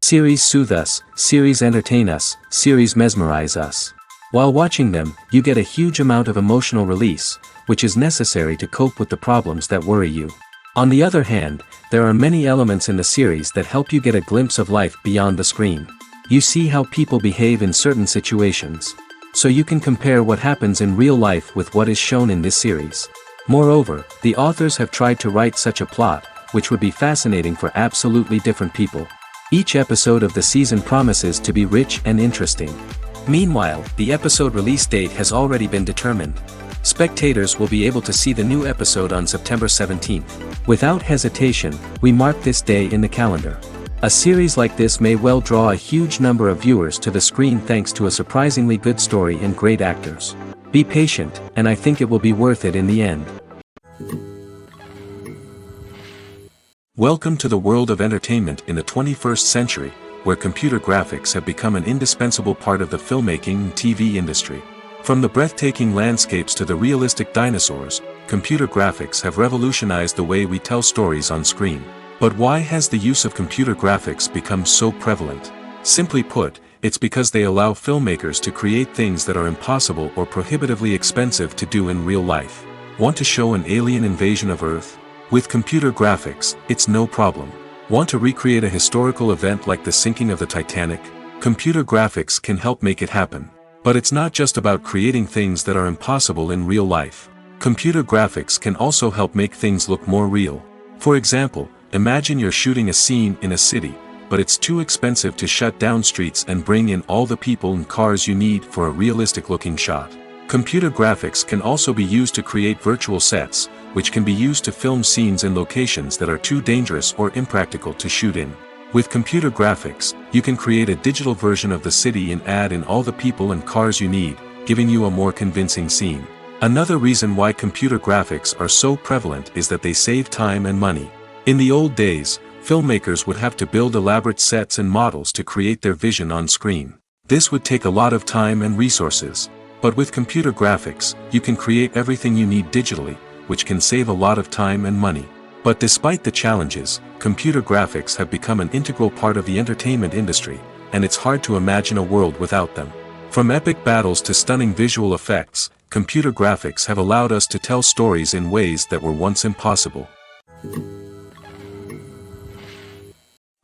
Series soothe us, series entertain us, series mesmerize us. While watching them, you get a huge amount of emotional release, which is necessary to cope with the problems that worry you. On the other hand, there are many elements in the series that help you get a glimpse of life beyond the screen. You see how people behave in certain situations. So you can compare what happens in real life with what is shown in this series. Moreover, the authors have tried to write such a plot, which would be fascinating for absolutely different people. Each episode of the season promises to be rich and interesting. Meanwhile, the episode release date has already been determined. Spectators will be able to see the new episode on September 17th. Without hesitation, we mark this day in the calendar. A series like this may well draw a huge number of viewers to the screen thanks to a surprisingly good story and great actors. Be patient, and I think it will be worth it in the end. Welcome to the world of entertainment in the 21st century, where computer graphics have become an indispensable part of the filmmaking and TV industry. From the breathtaking landscapes to the realistic dinosaurs, computer graphics have revolutionized the way we tell stories on screen. But why has the use of computer graphics become so prevalent? Simply put, it's because they allow filmmakers to create things that are impossible or prohibitively expensive to do in real life. Want to show an alien invasion of Earth? With computer graphics, it's no problem. Want to recreate a historical event like the sinking of the Titanic? Computer graphics can help make it happen. But it's not just about creating things that are impossible in real life. Computer graphics can also help make things look more real. For example, imagine you're shooting a scene in a city, but it's too expensive to shut down streets and bring in all the people and cars you need for a realistic-looking shot. Computer graphics can also be used to create virtual sets, which can be used to film scenes in locations that are too dangerous or impractical to shoot in. With computer graphics, you can create a digital version of the city and add in all the people and cars you need, giving you a more convincing scene. Another reason why computer graphics are so prevalent is that they save time and money. In the old days, filmmakers would have to build elaborate sets and models to create their vision on screen. This would take a lot of time and resources. But with computer graphics, you can create everything you need digitally, which can save a lot of time and money. But despite the challenges, computer graphics have become an integral part of the entertainment industry, and it's hard to imagine a world without them. From epic battles to stunning visual effects, computer graphics have allowed us to tell stories in ways that were once impossible.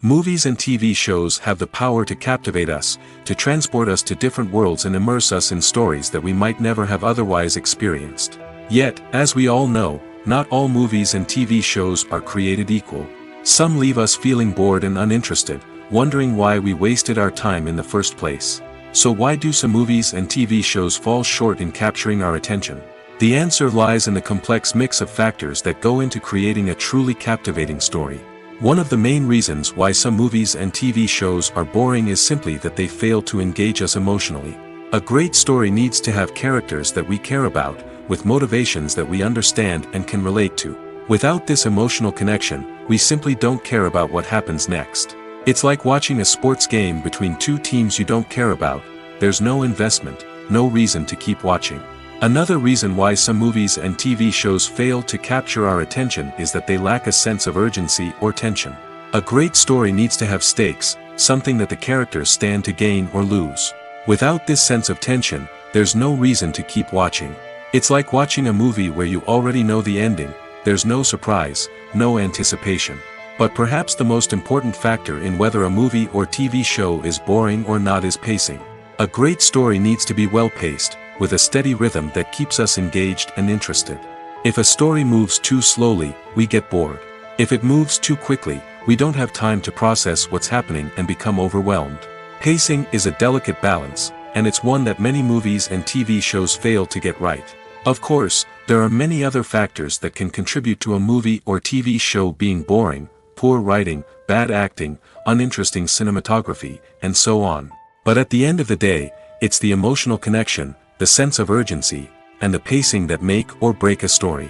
Movies and TV shows have the power to captivate us, to transport us to different worlds and immerse us in stories that we might never have otherwise experienced. Yet, as we all know, not all movies and TV shows are created equal. Some leave us feeling bored and uninterested, wondering why we wasted our time in the first place. So why do some movies and TV shows fall short in capturing our attention? The answer lies in the complex mix of factors that go into creating a truly captivating story. One of the main reasons why some movies and TV shows are boring is simply that they fail to engage us emotionally. A great story needs to have characters that we care about, with motivations that we understand and can relate to. Without this emotional connection, we simply don't care about what happens next. It's like watching a sports game between two teams you don't care about. There's no investment, no reason to keep watching. Another reason why some movies and TV shows fail to capture our attention is that they lack a sense of urgency or tension. A great story needs to have stakes, something that the characters stand to gain or lose. Without this sense of tension, there's no reason to keep watching. It's like watching a movie where you already know the ending. There's no surprise, no anticipation. But perhaps the most important factor in whether a movie or TV show is boring or not is pacing. A great story needs to be well-paced, with a steady rhythm that keeps us engaged and interested. If a story moves too slowly, we get bored. If it moves too quickly, we don't have time to process what's happening and become overwhelmed. Pacing is a delicate balance, and it's one that many movies and TV shows fail to get right. Of course, there are many other factors that can contribute to a movie or TV show being boring: poor writing, bad acting, uninteresting cinematography, and so on. But at the end of the day, it's the emotional connection, the sense of urgency, and the pacing that make or break a story.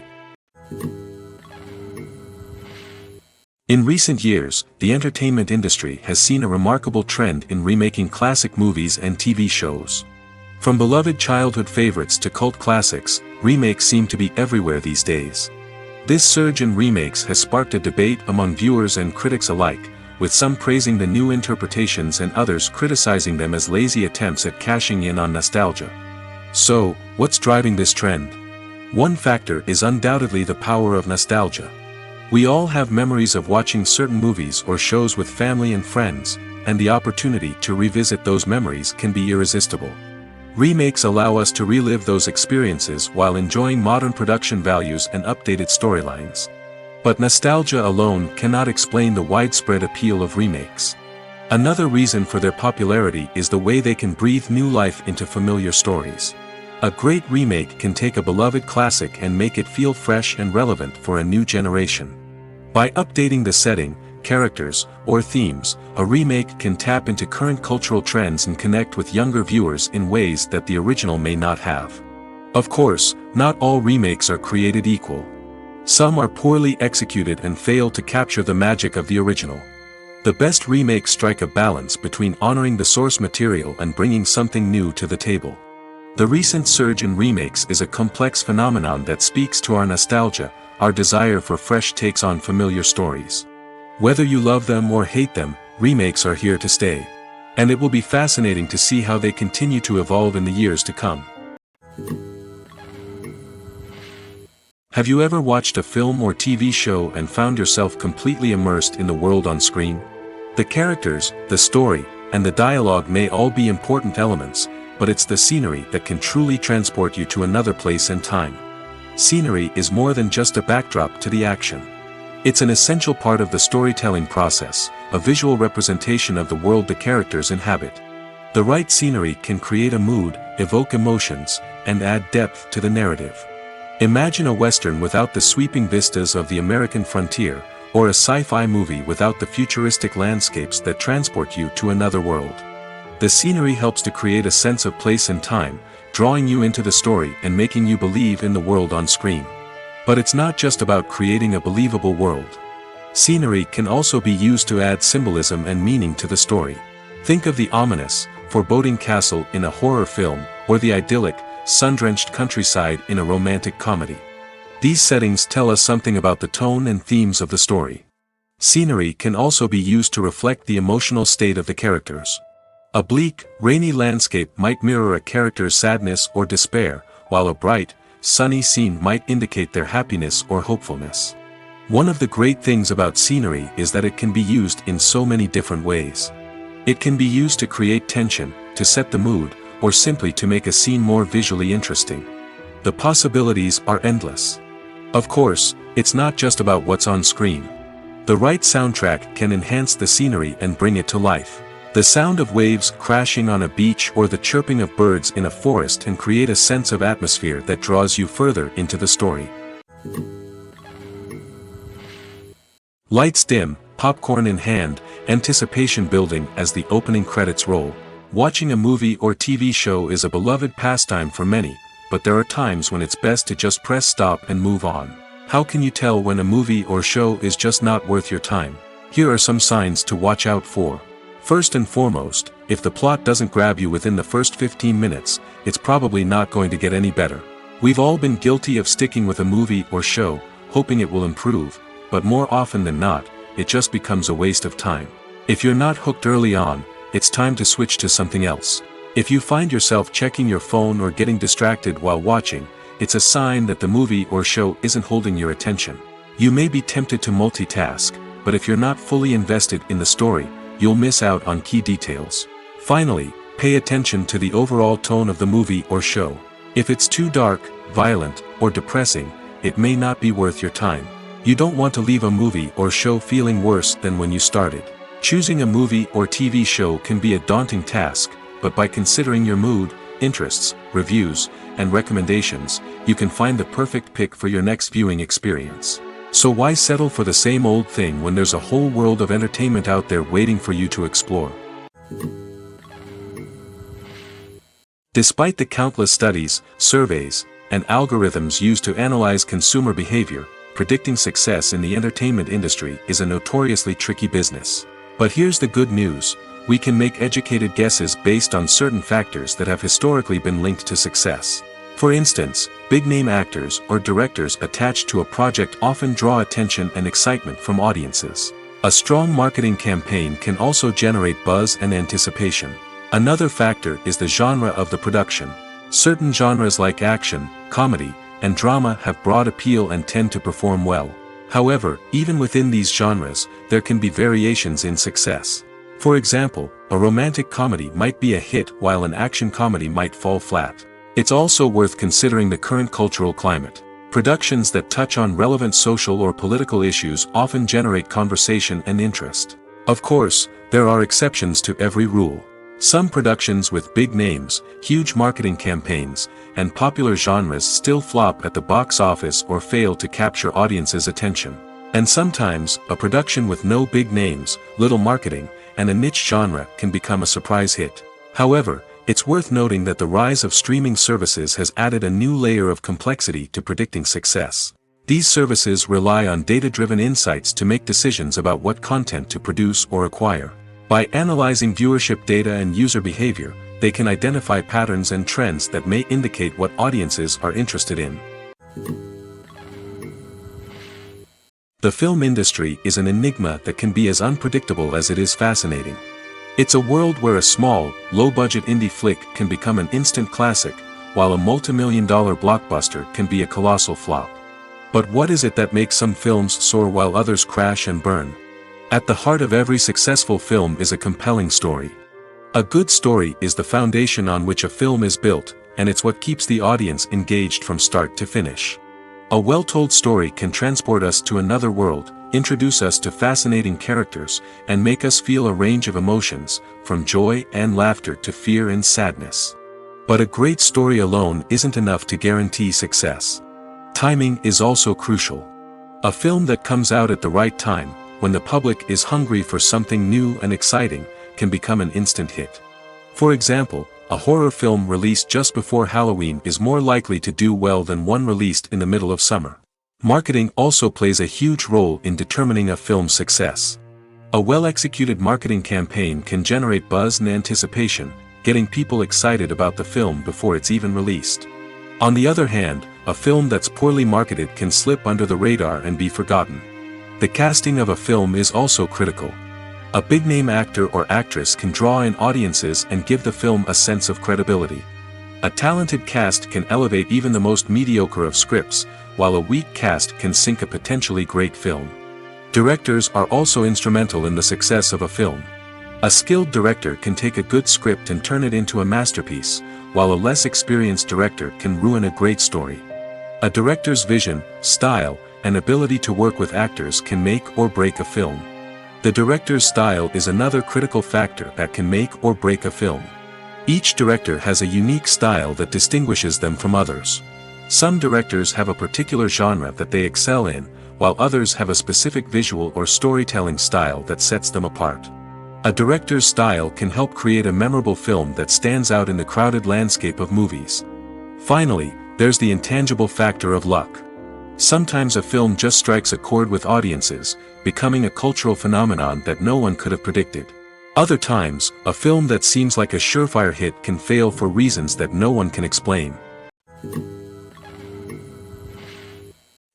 In recent years, the entertainment industry has seen a remarkable trend in remaking classic movies and TV shows. From beloved childhood favorites to cult classics, remakes seem to be everywhere these days. This surge in remakes has sparked a debate among viewers and critics alike, with some praising the new interpretations and others criticizing them as lazy attempts at cashing in on nostalgia. So, what's driving this trend? One factor is undoubtedly the power of nostalgia. We all have memories of watching certain movies or shows with family and friends, and the opportunity to revisit those memories can be irresistible. Remakes allow us to relive those experiences while enjoying modern production values and updated storylines. But nostalgia alone cannot explain the widespread appeal of remakes. Another reason for their popularity is the way they can breathe new life into familiar stories. A great remake can take a beloved classic and make it feel fresh and relevant for a new generation. By updating the setting, characters, or themes, a remake can tap into current cultural trends and connect with younger viewers in ways that the original may not have. Of course, not all remakes are created equal. Some are poorly executed and fail to capture the magic of the original. The best remakes strike a balance between honoring the source material and bringing something new to the table. The recent surge in remakes is a complex phenomenon that speaks to our nostalgia, our desire for fresh takes on familiar stories. Whether you love them or hate them, remakes are here to stay. And it will be fascinating to see how they continue to evolve in the years to come. Have you ever watched a film or TV show and found yourself completely immersed in the world on screen? The characters, the story, and the dialogue may all be important elements, but it's the scenery that can truly transport you to another place and time. Scenery is more than just a backdrop to the action. It's an essential part of the storytelling process, a visual representation of the world the characters inhabit. The right scenery can create a mood, evoke emotions, and add depth to the narrative. Imagine a Western without the sweeping vistas of the American frontier, or a sci-fi movie without the futuristic landscapes that transport you to another world. The scenery helps to create a sense of place and time, drawing you into the story and making you believe in the world on screen. But it's not just about creating a believable world. Scenery can also be used to add symbolism and meaning to the story. Think of the ominous, foreboding castle in a horror film, or the idyllic, sun-drenched countryside in a romantic comedy. These settings tell us something about the tone and themes of the story. Scenery can also be used to reflect the emotional state of the characters. A bleak, rainy landscape might mirror a character's sadness or despair, while a bright, sunny scene might indicate their happiness or hopefulness. One of the great things about scenery is that it can be used in so many different ways. It can be used to create tension, to set the mood, or simply to make a scene more visually interesting. The possibilities are endless. Of course, it's not just about what's on screen. The right soundtrack can enhance the scenery and bring it to life. The sound of waves crashing on a beach or the chirping of birds in a forest can create a sense of atmosphere that draws you further into the story. Lights dim, popcorn in hand, anticipation building as the opening credits roll. Watching a movie or TV show is a beloved pastime for many, but there are times when it's best to just press stop and move on. How can you tell when a movie or show is just not worth your time? Here are some signs to watch out for. First and foremost, if the plot doesn't grab you within the first 15 minutes, it's probably not going to get any better. We've all been guilty of sticking with a movie or show, hoping it will improve, but more often than not, it just becomes a waste of time. If you're not hooked early on, it's time to switch to something else. If you find yourself checking your phone or getting distracted while watching, it's a sign that the movie or show isn't holding your attention. You may be tempted to multitask, but if you're not fully invested in the story, you'll miss out on key details. Finally, pay attention to the overall tone of the movie or show. If it's too dark, violent, or depressing, it may not be worth your time. You don't want to leave a movie or show feeling worse than when you started. Choosing a movie or TV show can be a daunting task, but by considering your mood, interests, reviews, and recommendations, you can find the perfect pick for your next viewing experience. So why settle for the same old thing when there's a whole world of entertainment out there waiting for you to explore? Despite the countless studies, surveys, and algorithms used to analyze consumer behavior, predicting success in the entertainment industry is a notoriously tricky business. But here's the good news: we can make educated guesses based on certain factors that have historically been linked to success. For instance, big-name actors or directors attached to a project often draw attention and excitement from audiences. A strong marketing campaign can also generate buzz and anticipation. Another factor is the genre of the production. Certain genres like action, comedy, and drama have broad appeal and tend to perform well. However, even within these genres, there can be variations in success. For example, a romantic comedy might be a hit while an action comedy might fall flat. It's also worth considering the current cultural climate. Productions that touch on relevant social or political issues often generate conversation and interest. Of course, there are exceptions to every rule. Some productions with big names, huge marketing campaigns, and popular genres still flop at the box office or fail to capture audiences' attention. And sometimes, a production with no big names, little marketing, and a niche genre can become a surprise hit. However, it's worth noting that the rise of streaming services has added a new layer of complexity to predicting success. These services rely on data-driven insights to make decisions about what content to produce or acquire. By analyzing viewership data and user behavior, they can identify patterns and trends that may indicate what audiences are interested in. The film industry is an enigma that can be as unpredictable as it is fascinating. It's a world where a small, low-budget indie flick can become an instant classic, while a multi-million-dollar blockbuster can be a colossal flop. But what is it that makes some films soar while others crash and burn? At the heart of every successful film is a compelling story. A good story is the foundation on which a film is built, and it's what keeps the audience engaged from start to finish. A well-told story can transport us to another world, introduce us to fascinating characters, and make us feel a range of emotions, from joy and laughter to fear and sadness. But a great story alone isn't enough to guarantee success. Timing is also crucial. A film that comes out at the right time, when the public is hungry for something new and exciting, can become an instant hit. For example, a horror film released just before Halloween is more likely to do well than one released in the middle of summer. Marketing also plays a huge role in determining a film's success. A well-executed marketing campaign can generate buzz and anticipation, getting people excited about the film before it's even released. On the other hand, a film that's poorly marketed can slip under the radar and be forgotten. The casting of a film is also critical. A big-name actor or actress can draw in audiences and give the film a sense of credibility. A talented cast can elevate even the most mediocre of scripts, while a weak cast can sink a potentially great film. Directors are also instrumental in the success of a film. A skilled director can take a good script and turn it into a masterpiece, while a less experienced director can ruin a great story. A director's vision, style, and ability to work with actors can make or break a film. The director's style is another critical factor that can make or break a film. Each director has a unique style that distinguishes them from others. Some directors have a particular genre that they excel in, while others have a specific visual or storytelling style that sets them apart. A director's style can help create a memorable film that stands out in the crowded landscape of movies. Finally, there's the intangible factor of luck. Sometimes a film just strikes a chord with audiences, becoming a cultural phenomenon that no one could have predicted. Other times, a film that seems like a surefire hit can fail for reasons that no one can explain.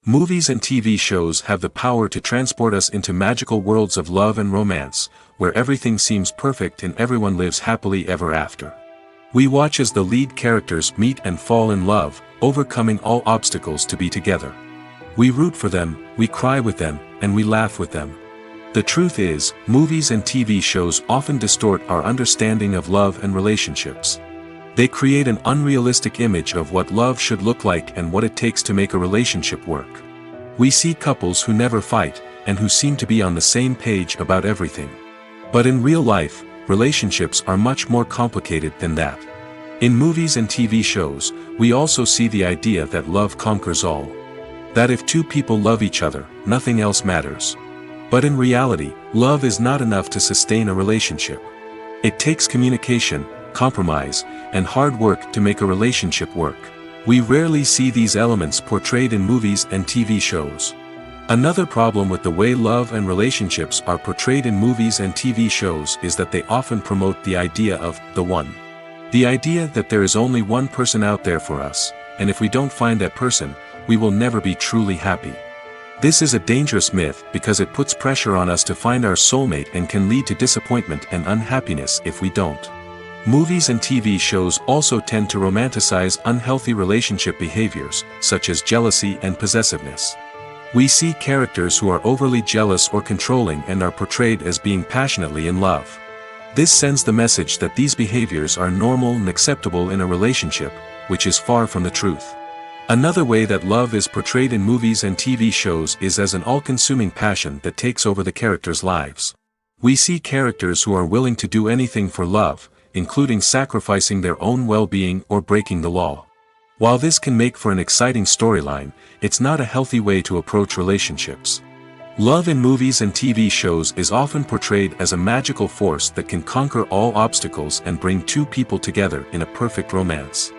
Movies and TV shows have the power to transport us into magical worlds of love and romance, where everything seems perfect and everyone lives happily ever after. We watch as the lead characters meet and fall in love, overcoming all obstacles to be together. We root for them, we cry with them, and we laugh with them. The truth is, movies and TV shows often distort our understanding of love and relationships. They create an unrealistic image of what love should look like and what it takes to make a relationship work. We see couples who never fight, and who seem to be on the same page about everything. But in real life, relationships are much more complicated than that. In movies and TV shows, we also see the idea that love conquers all. That if two people love each other, nothing else matters. But in reality, love is not enough to sustain a relationship. It takes communication, compromise, and hard work to make a relationship work. We rarely see these elements portrayed in movies and TV shows. Another problem with the way love and relationships are portrayed in movies and TV shows is that they often promote the idea of the one. The idea that there is only one person out there for us, and if we don't find that person, we will never be truly happy. This is a dangerous myth because it puts pressure on us to find our soulmate and can lead to disappointment and unhappiness if we don't. Movies and TV shows also tend to romanticize unhealthy relationship behaviors, such as jealousy and possessiveness. We see characters who are overly jealous or controlling and are portrayed as being passionately in love. This sends the message that these behaviors are normal and acceptable in a relationship, which is far from the truth. Another way that love is portrayed in movies and TV shows is as an all-consuming passion that takes over the characters' lives. We see characters who are willing to do anything for love, including sacrificing their own well-being or breaking the law. While this can make for an exciting storyline, it's not a healthy way to approach relationships. Love in movies and TV shows is often portrayed as a magical force that can conquer all obstacles and bring two people together in a perfect romance.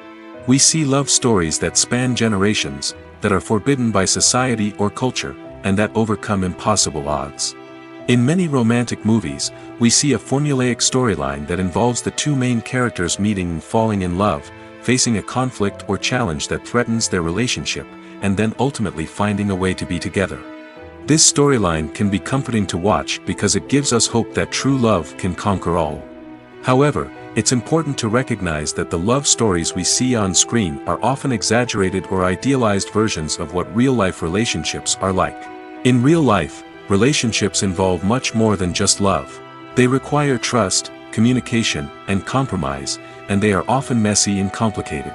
We see love stories that span generations, that are forbidden by society or culture, and that overcome impossible odds. In many romantic movies, we see a formulaic storyline that involves the two main characters meeting and falling in love, facing a conflict or challenge that threatens their relationship, and then ultimately finding a way to be together. This storyline can be comforting to watch because it gives us hope that true love can conquer all. However, it's important to recognize that the love stories we see on screen are often exaggerated or idealized versions of what real-life relationships are like. In real life, relationships involve much more than just love. They require trust, communication, and compromise, and they are often messy and complicated.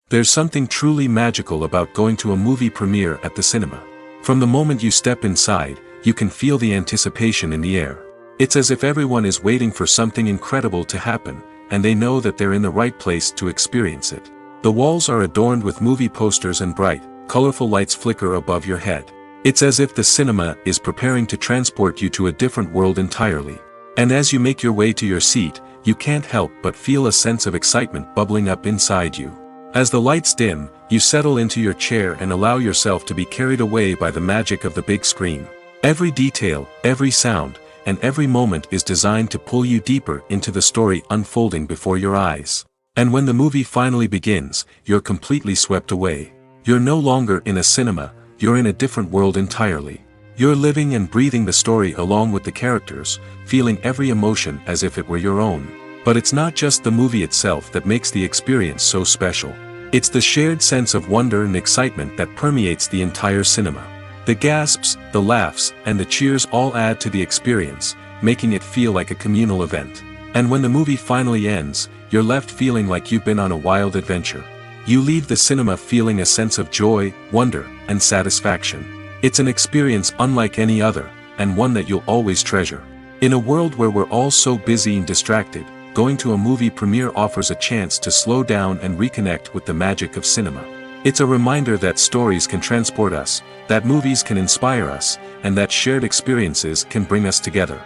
There's something truly magical about going to a movie premiere at the cinema. From the moment you step inside, you can feel the anticipation in the air. It's as if everyone is waiting for something incredible to happen, and they know that they're in the right place to experience it. The walls are adorned with movie posters and bright, colorful lights flicker above your head. It's as if the cinema is preparing to transport you to a different world entirely. And as you make your way to your seat, you can't help but feel a sense of excitement bubbling up inside you. As the lights dim, you settle into your chair and allow yourself to be carried away by the magic of the big screen. Every detail, every sound, and every moment is designed to pull you deeper into the story unfolding before your eyes. And when the movie finally begins, you're completely swept away. You're no longer in a cinema, you're in a different world entirely. You're living and breathing the story along with the characters, feeling every emotion as if it were your own. But it's not just the movie itself that makes the experience so special. It's the shared sense of wonder and excitement that permeates the entire cinema. The gasps, the laughs, and the cheers all add to the experience, making it feel like a communal event. And when the movie finally ends, you're left feeling like you've been on a wild adventure. You leave the cinema feeling a sense of joy, wonder, and satisfaction. It's an experience unlike any other, and one that you'll always treasure. In a world where we're all so busy and distracted, going to a movie premiere offers a chance to slow down and reconnect with the magic of cinema. It's a reminder that stories can transport us, that movies can inspire us, and that shared experiences can bring us together.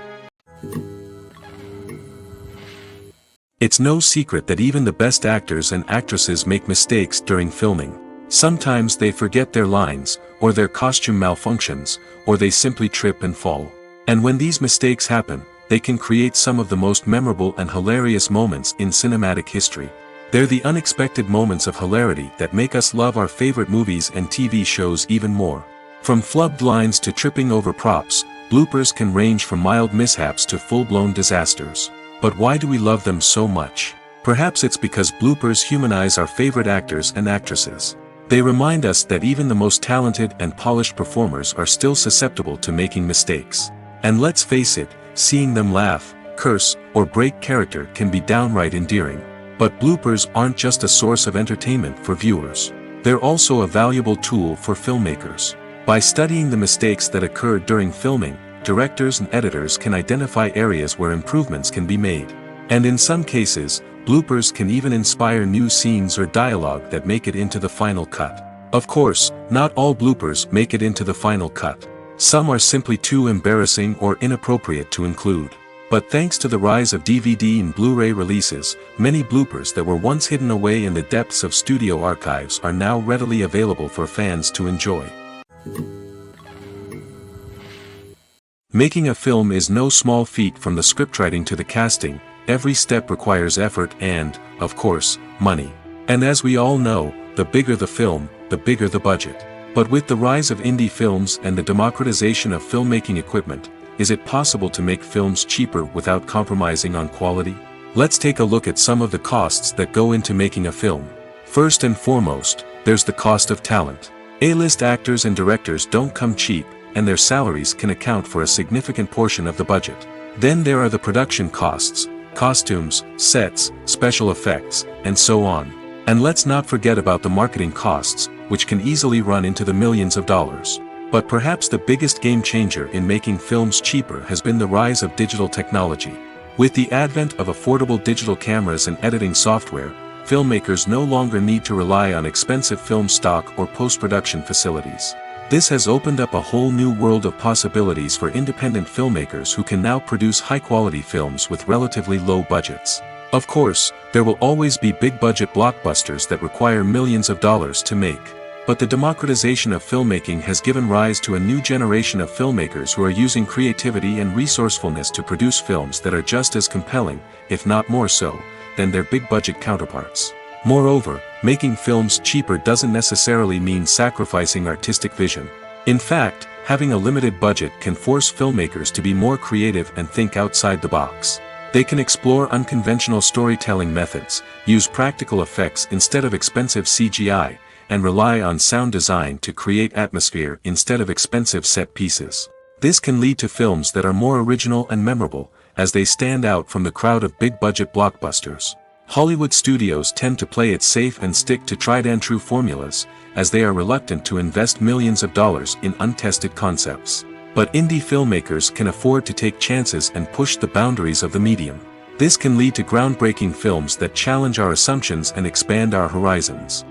It's no secret that even the best actors and actresses make mistakes during filming. Sometimes they forget their lines, or their costume malfunctions, or they simply trip and fall. And when these mistakes happen, they can create some of the most memorable and hilarious moments in cinematic history. They're the unexpected moments of hilarity that make us love our favorite movies and TV shows even more. From flubbed lines to tripping over props, bloopers can range from mild mishaps to full-blown disasters. But why do we love them so much? Perhaps it's because bloopers humanize our favorite actors and actresses. They remind us that even the most talented and polished performers are still susceptible to making mistakes. And let's face it, seeing them laugh, curse, or break character can be downright endearing. But bloopers aren't just a source of entertainment for viewers. They're also a valuable tool for filmmakers. By studying the mistakes that occur during filming, directors and editors can identify areas where improvements can be made. And in some cases, bloopers can even inspire new scenes or dialogue that make it into the final cut. Of course, not all bloopers make it into the final cut. Some are simply too embarrassing or inappropriate to include. But thanks to the rise of DVD and Blu-ray releases, many bloopers that were once hidden away in the depths of studio archives are now readily available for fans to enjoy. Making a film is no small feat. From the scriptwriting to the casting, every step requires effort and, of course, money. And as we all know, the bigger the film, the bigger the budget. But with the rise of indie films and the democratization of filmmaking equipment, is it possible to make films cheaper without compromising on quality? Let's take a look at some of the costs that go into making a film. First and foremost, there's the cost of talent. A-list actors and directors don't come cheap, and their salaries can account for a significant portion of the budget. Then there are the production costs, costumes, sets, special effects, and so on. And let's not forget about the marketing costs, which can easily run into the millions of dollars. But perhaps the biggest game changer in making films cheaper has been the rise of digital technology. With the advent of affordable digital cameras and editing software, filmmakers no longer need to rely on expensive film stock or post-production facilities. This has opened up a whole new world of possibilities for independent filmmakers who can now produce high-quality films with relatively low budgets. Of course, there will always be big-budget blockbusters that require millions of dollars to make. But the democratization of filmmaking has given rise to a new generation of filmmakers who are using creativity and resourcefulness to produce films that are just as compelling, if not more so, than their big-budget counterparts. Moreover, making films cheaper doesn't necessarily mean sacrificing artistic vision. In fact, having a limited budget can force filmmakers to be more creative and think outside the box. They can explore unconventional storytelling methods, use practical effects instead of expensive CGI, and rely on sound design to create atmosphere instead of expensive set pieces. This can lead to films that are more original and memorable, as they stand out from the crowd of big-budget blockbusters. Hollywood studios tend to play it safe and stick to tried-and-true formulas, as they are reluctant to invest millions of dollars in untested concepts. But indie filmmakers can afford to take chances and push the boundaries of the medium. This can lead to groundbreaking films that challenge our assumptions and expand our horizons.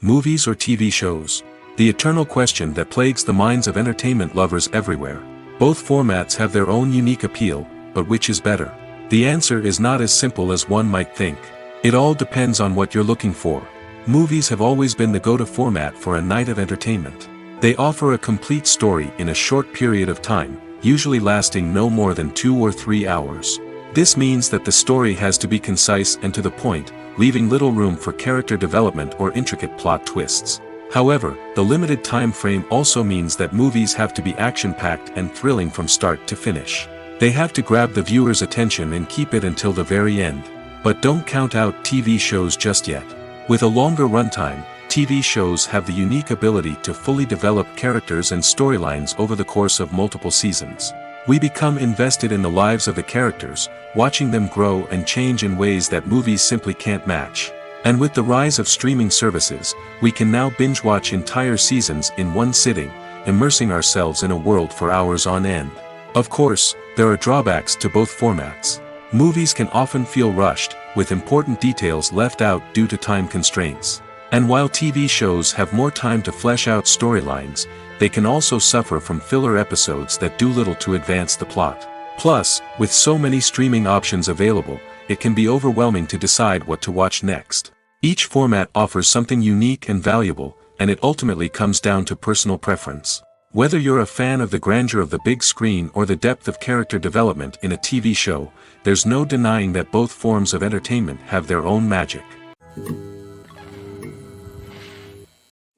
Movies or TV shows? The eternal question that plagues the minds of entertainment lovers everywhere. Both formats have their own unique appeal, but which is better? The answer is not as simple as one might think. It all depends on what you're looking for. Movies have always been the go-to format for a night of entertainment. They offer a complete story in a short period of time, usually lasting no more than 2 or 3 hours. This means that the story has to be concise and to the point, leaving little room for character development or intricate plot twists. However, the limited time frame also means that movies have to be action-packed and thrilling from start to finish. They have to grab the viewer's attention and keep it until the very end. But don't count out TV shows just yet. With a longer runtime, TV shows have the unique ability to fully develop characters and storylines over the course of multiple seasons. We become invested in the lives of the characters, watching them grow and change in ways that movies simply can't match. And with the rise of streaming services, we can now binge-watch entire seasons in one sitting, immersing ourselves in a world for hours on end. Of course, there are drawbacks to both formats. Movies can often feel rushed, with important details left out due to time constraints. And while TV shows have more time to flesh out storylines, they can also suffer from filler episodes that do little to advance the plot. Plus, with so many streaming options available, it can be overwhelming to decide what to watch next. Each format offers something unique and valuable, and it ultimately comes down to personal preference. Whether you're a fan of the grandeur of the big screen or the depth of character development in a TV show, there's no denying that both forms of entertainment have their own magic.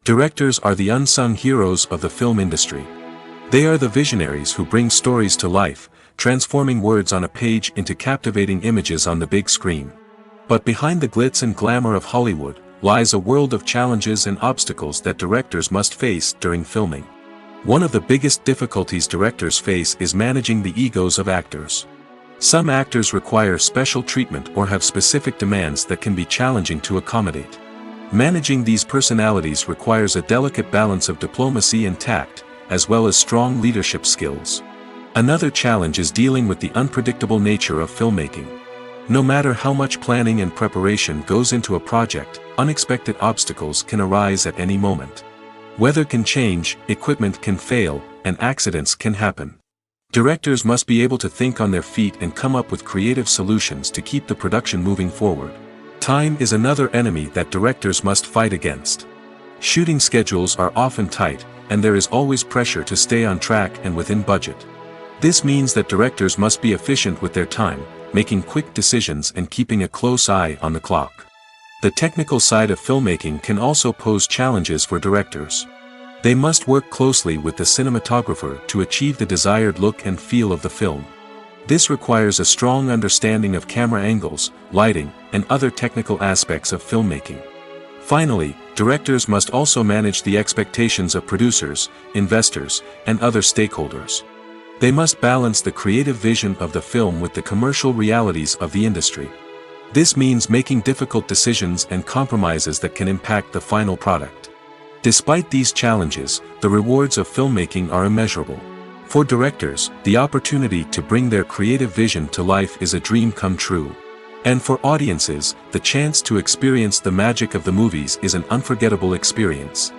Directors are the unsung heroes of the film industry. They are the visionaries who bring stories to life, transforming words on a page into captivating images on the big screen. But behind the glitz and glamour of Hollywood, lies a world of challenges and obstacles that directors must face during filming. One of the biggest difficulties directors face is managing the egos of actors. Some actors require special treatment or have specific demands that can be challenging to accommodate. Managing these personalities requires a delicate balance of diplomacy and tact, as well as strong leadership skills. Another challenge is dealing with the unpredictable nature of filmmaking. No matter how much planning and preparation goes into a project, unexpected obstacles can arise at any moment. Weather can change, equipment can fail, and accidents can happen. Directors must be able to think on their feet and come up with creative solutions to keep the production moving forward. Time is another enemy that directors must fight against. Shooting schedules are often tight, and there is always pressure to stay on track and within budget. This means that directors must be efficient with their time, making quick decisions and keeping a close eye on the clock. The technical side of filmmaking can also pose challenges for directors. They must work closely with the cinematographer to achieve the desired look and feel of the film. This requires a strong understanding of camera angles, lighting, and other technical aspects of filmmaking. Finally, directors must also manage the expectations of producers, investors, and other stakeholders. They must balance the creative vision of the film with the commercial realities of the industry. This means making difficult decisions and compromises that can impact the final product. Despite these challenges, the rewards of filmmaking are immeasurable. For directors, the opportunity to bring their creative vision to life is a dream come true. And for audiences, the chance to experience the magic of the movies is an unforgettable experience.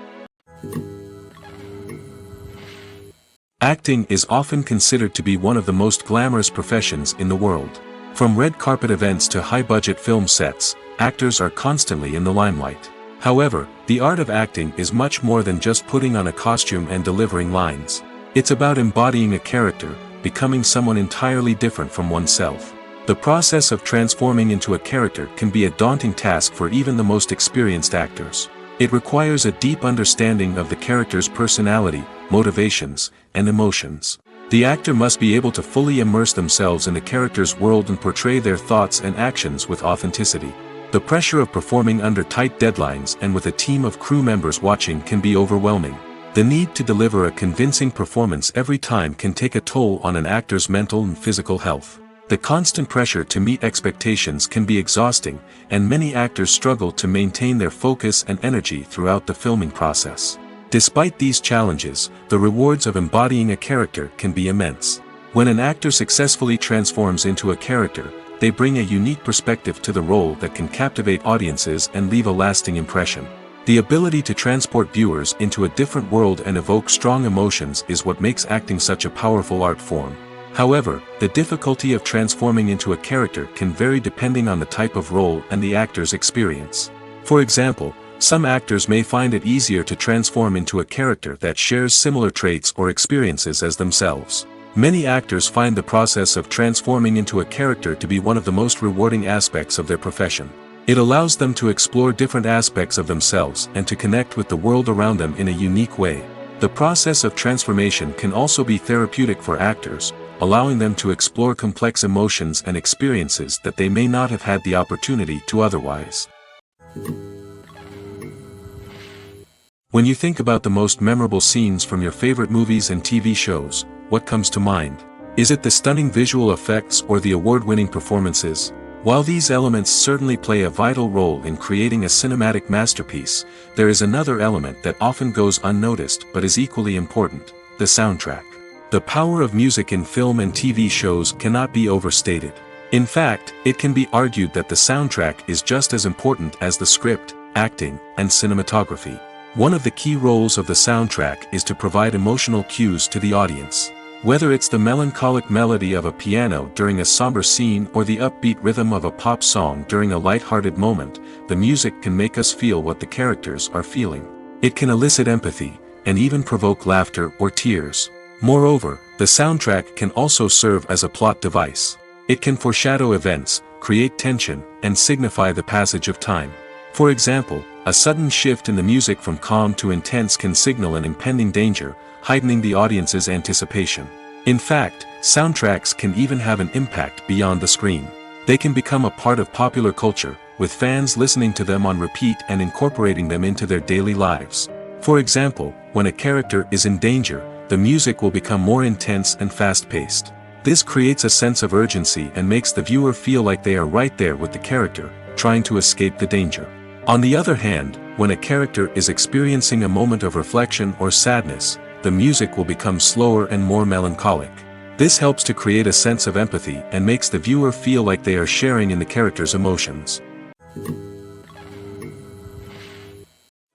Acting is often considered to be one of the most glamorous professions in the world. From red carpet events to high-budget film sets, actors are constantly in the limelight. However, the art of acting is much more than just putting on a costume and delivering lines. It's about embodying a character, becoming someone entirely different from oneself. The process of transforming into a character can be a daunting task for even the most experienced actors. It requires a deep understanding of the character's personality, motivations, and emotions. The actor must be able to fully immerse themselves in the character's world and portray their thoughts and actions with authenticity. The pressure of performing under tight deadlines and with a team of crew members watching can be overwhelming. The need to deliver a convincing performance every time can take a toll on an actor's mental and physical health. The constant pressure to meet expectations can be exhausting, and many actors struggle to maintain their focus and energy throughout the filming process. Despite these challenges, the rewards of embodying a character can be immense. When an actor successfully transforms into a character, they bring a unique perspective to the role that can captivate audiences and leave a lasting impression. The ability to transport viewers into a different world and evoke strong emotions is what makes acting such a powerful art form. However, the difficulty of transforming into a character can vary depending on the type of role and the actor's experience. For example, some actors may find it easier to transform into a character that shares similar traits or experiences as themselves. Many actors find the process of transforming into a character to be one of the most rewarding aspects of their profession. It allows them to explore different aspects of themselves and to connect with the world around them in a unique way. The process of transformation can also be therapeutic for actors, allowing them to explore complex emotions and experiences that they may not have had the opportunity to otherwise. When you think about the most memorable scenes from your favorite movies and TV shows, what comes to mind? Is it the stunning visual effects or the award-winning performances? While these elements certainly play a vital role in creating a cinematic masterpiece, there is another element that often goes unnoticed but is equally important: the soundtrack. The power of music in film and TV shows cannot be overstated. In fact, it can be argued that the soundtrack is just as important as the script, acting, and cinematography. One of the key roles of the soundtrack is to provide emotional cues to the audience. Whether it's the melancholic melody of a piano during a somber scene or the upbeat rhythm of a pop song during a light-hearted moment, the music can make us feel what the characters are feeling. It can elicit empathy, and even provoke laughter or tears. Moreover, the soundtrack can also serve as a plot device. It can foreshadow events, create tension, and signify the passage of time. For example, a sudden shift in the music from calm to intense can signal an impending danger, heightening the audience's anticipation. In fact, soundtracks can even have an impact beyond the screen. They can become a part of popular culture, with fans listening to them on repeat and incorporating them into their daily lives. For example, when a character is in danger, the music will become more intense and fast-paced. This creates a sense of urgency and makes the viewer feel like they are right there with the character, trying to escape the danger. On the other hand, when a character is experiencing a moment of reflection or sadness, the music will become slower and more melancholic. This helps to create a sense of empathy and makes the viewer feel like they are sharing in the character's emotions.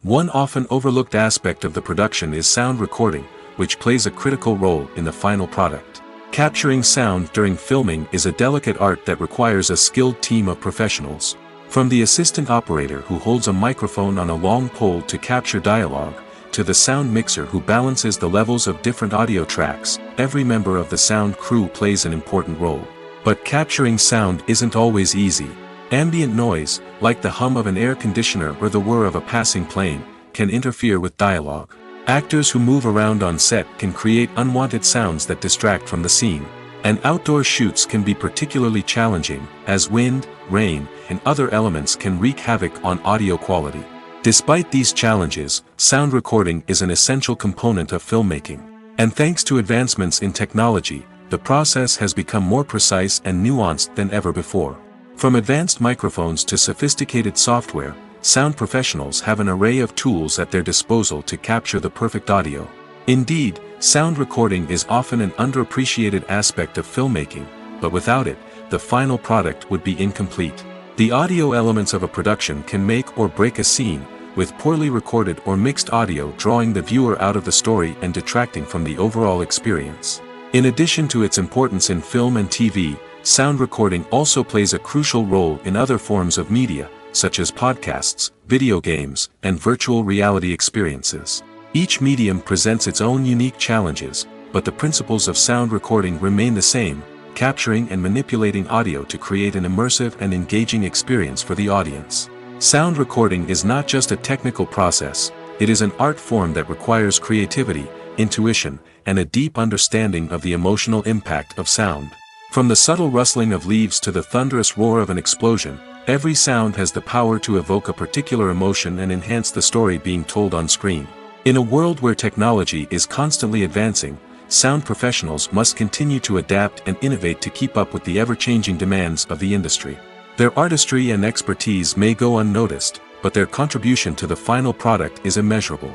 One often overlooked aspect of the production is sound recording, which plays a critical role in the final product. Capturing sound during filming is a delicate art that requires a skilled team of professionals. From the assistant operator who holds a microphone on a long pole to capture dialogue, to the sound mixer who balances the levels of different audio tracks, every member of the sound crew plays an important role. But capturing sound isn't always easy. Ambient noise, like the hum of an air conditioner or the whir of a passing plane, can interfere with dialogue. Actors who move around on set can create unwanted sounds that distract from the scene. And outdoor shoots can be particularly challenging, as wind, rain, and other elements can wreak havoc on audio quality. Despite these challenges, sound recording is an essential component of filmmaking. And thanks to advancements in technology, the process has become more precise and nuanced than ever before. From advanced microphones to sophisticated software, sound professionals have an array of tools at their disposal to capture the perfect audio. Indeed, sound recording is often an underappreciated aspect of filmmaking, but without it, the final product would be incomplete. The audio elements of a production can make or break a scene, with poorly recorded or mixed audio drawing the viewer out of the story and detracting from the overall experience. In addition to its importance in film and TV, sound recording also plays a crucial role in other forms of media, such as podcasts, video games, and virtual reality experiences. Each medium presents its own unique challenges, but the principles of sound recording remain the same, capturing and manipulating audio to create an immersive and engaging experience for the audience. Sound recording is not just a technical process, it is an art form that requires creativity, intuition, and a deep understanding of the emotional impact of sound. From the subtle rustling of leaves to the thunderous roar of an explosion, every sound has the power to evoke a particular emotion and enhance the story being told on screen. In a world where technology is constantly advancing, sound professionals must continue to adapt and innovate to keep up with the ever-changing demands of the industry. Their artistry and expertise may go unnoticed, but their contribution to the final product is immeasurable.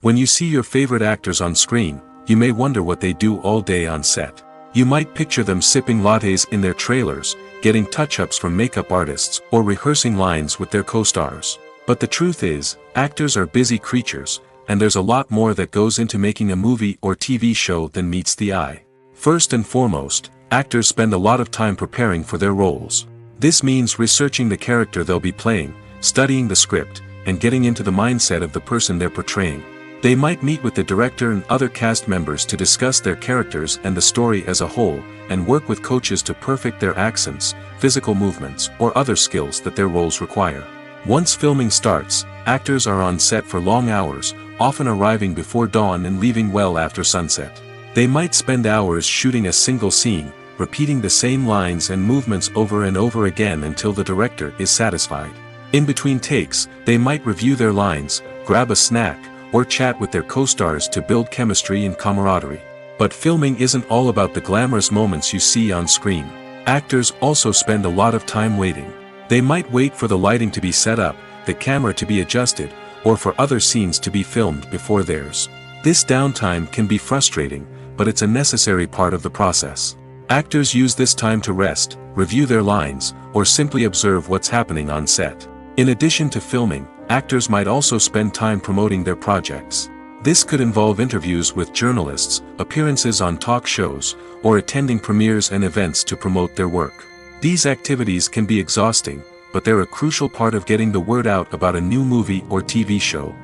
When you see your favorite actors on screen, you may wonder what they do all day on set. You might picture them sipping lattes in their trailers, getting touch-ups from makeup artists, or rehearsing lines with their co-stars. But the truth is, actors are busy creatures, and there's a lot more that goes into making a movie or TV show than meets the eye. First and foremost, actors spend a lot of time preparing for their roles. This means researching the character they'll be playing, studying the script, and getting into the mindset of the person they're portraying. They might meet with the director and other cast members to discuss their characters and the story as a whole, and work with coaches to perfect their accents, physical movements, or other skills that their roles require. Once filming starts, actors are on set for long hours, often arriving before dawn and leaving well after sunset. They might spend hours shooting a single scene, repeating the same lines and movements over and over again until the director is satisfied. In between takes, they might review their lines, grab a snack, or chat with their co-stars to build chemistry and camaraderie. But filming isn't all about the glamorous moments you see on screen. Actors also spend a lot of time waiting. They might wait for the lighting to be set up, the camera to be adjusted, or for other scenes to be filmed before theirs. This downtime can be frustrating, but it's a necessary part of the process. Actors use this time to rest, review their lines, or simply observe what's happening on set. In addition to filming, actors might also spend time promoting their projects. This could involve interviews with journalists, appearances on talk shows, or attending premieres and events to promote their work. These activities can be exhausting, but they're a crucial part of getting the word out about a new movie or TV show.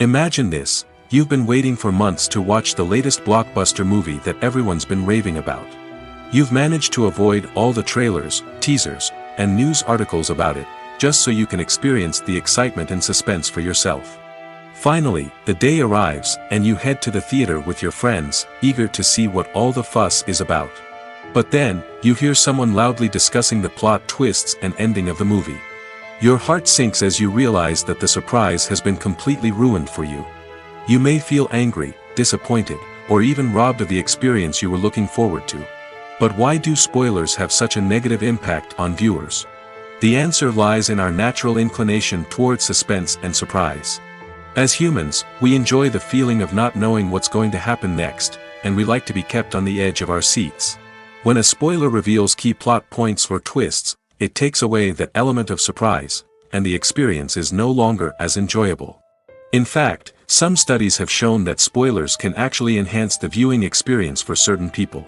Imagine this: you've been waiting for months to watch the latest blockbuster movie that everyone's been raving about. You've managed to avoid all the trailers, teasers, and news articles about it, just so you can experience the excitement and suspense for yourself. Finally, the day arrives, and you head to the theater with your friends, eager to see what all the fuss is about. But then, you hear someone loudly discussing the plot twists and ending of the movie. Your heart sinks as you realize that the surprise has been completely ruined for you. You may feel angry, disappointed, or even robbed of the experience you were looking forward to. But why do spoilers have such a negative impact on viewers? The answer lies in our natural inclination towards suspense and surprise. As humans, we enjoy the feeling of not knowing what's going to happen next, and we like to be kept on the edge of our seats. When a spoiler reveals key plot points or twists, it takes away that element of surprise, and the experience is no longer as enjoyable. In fact, some studies have shown that spoilers can actually enhance the viewing experience for certain people.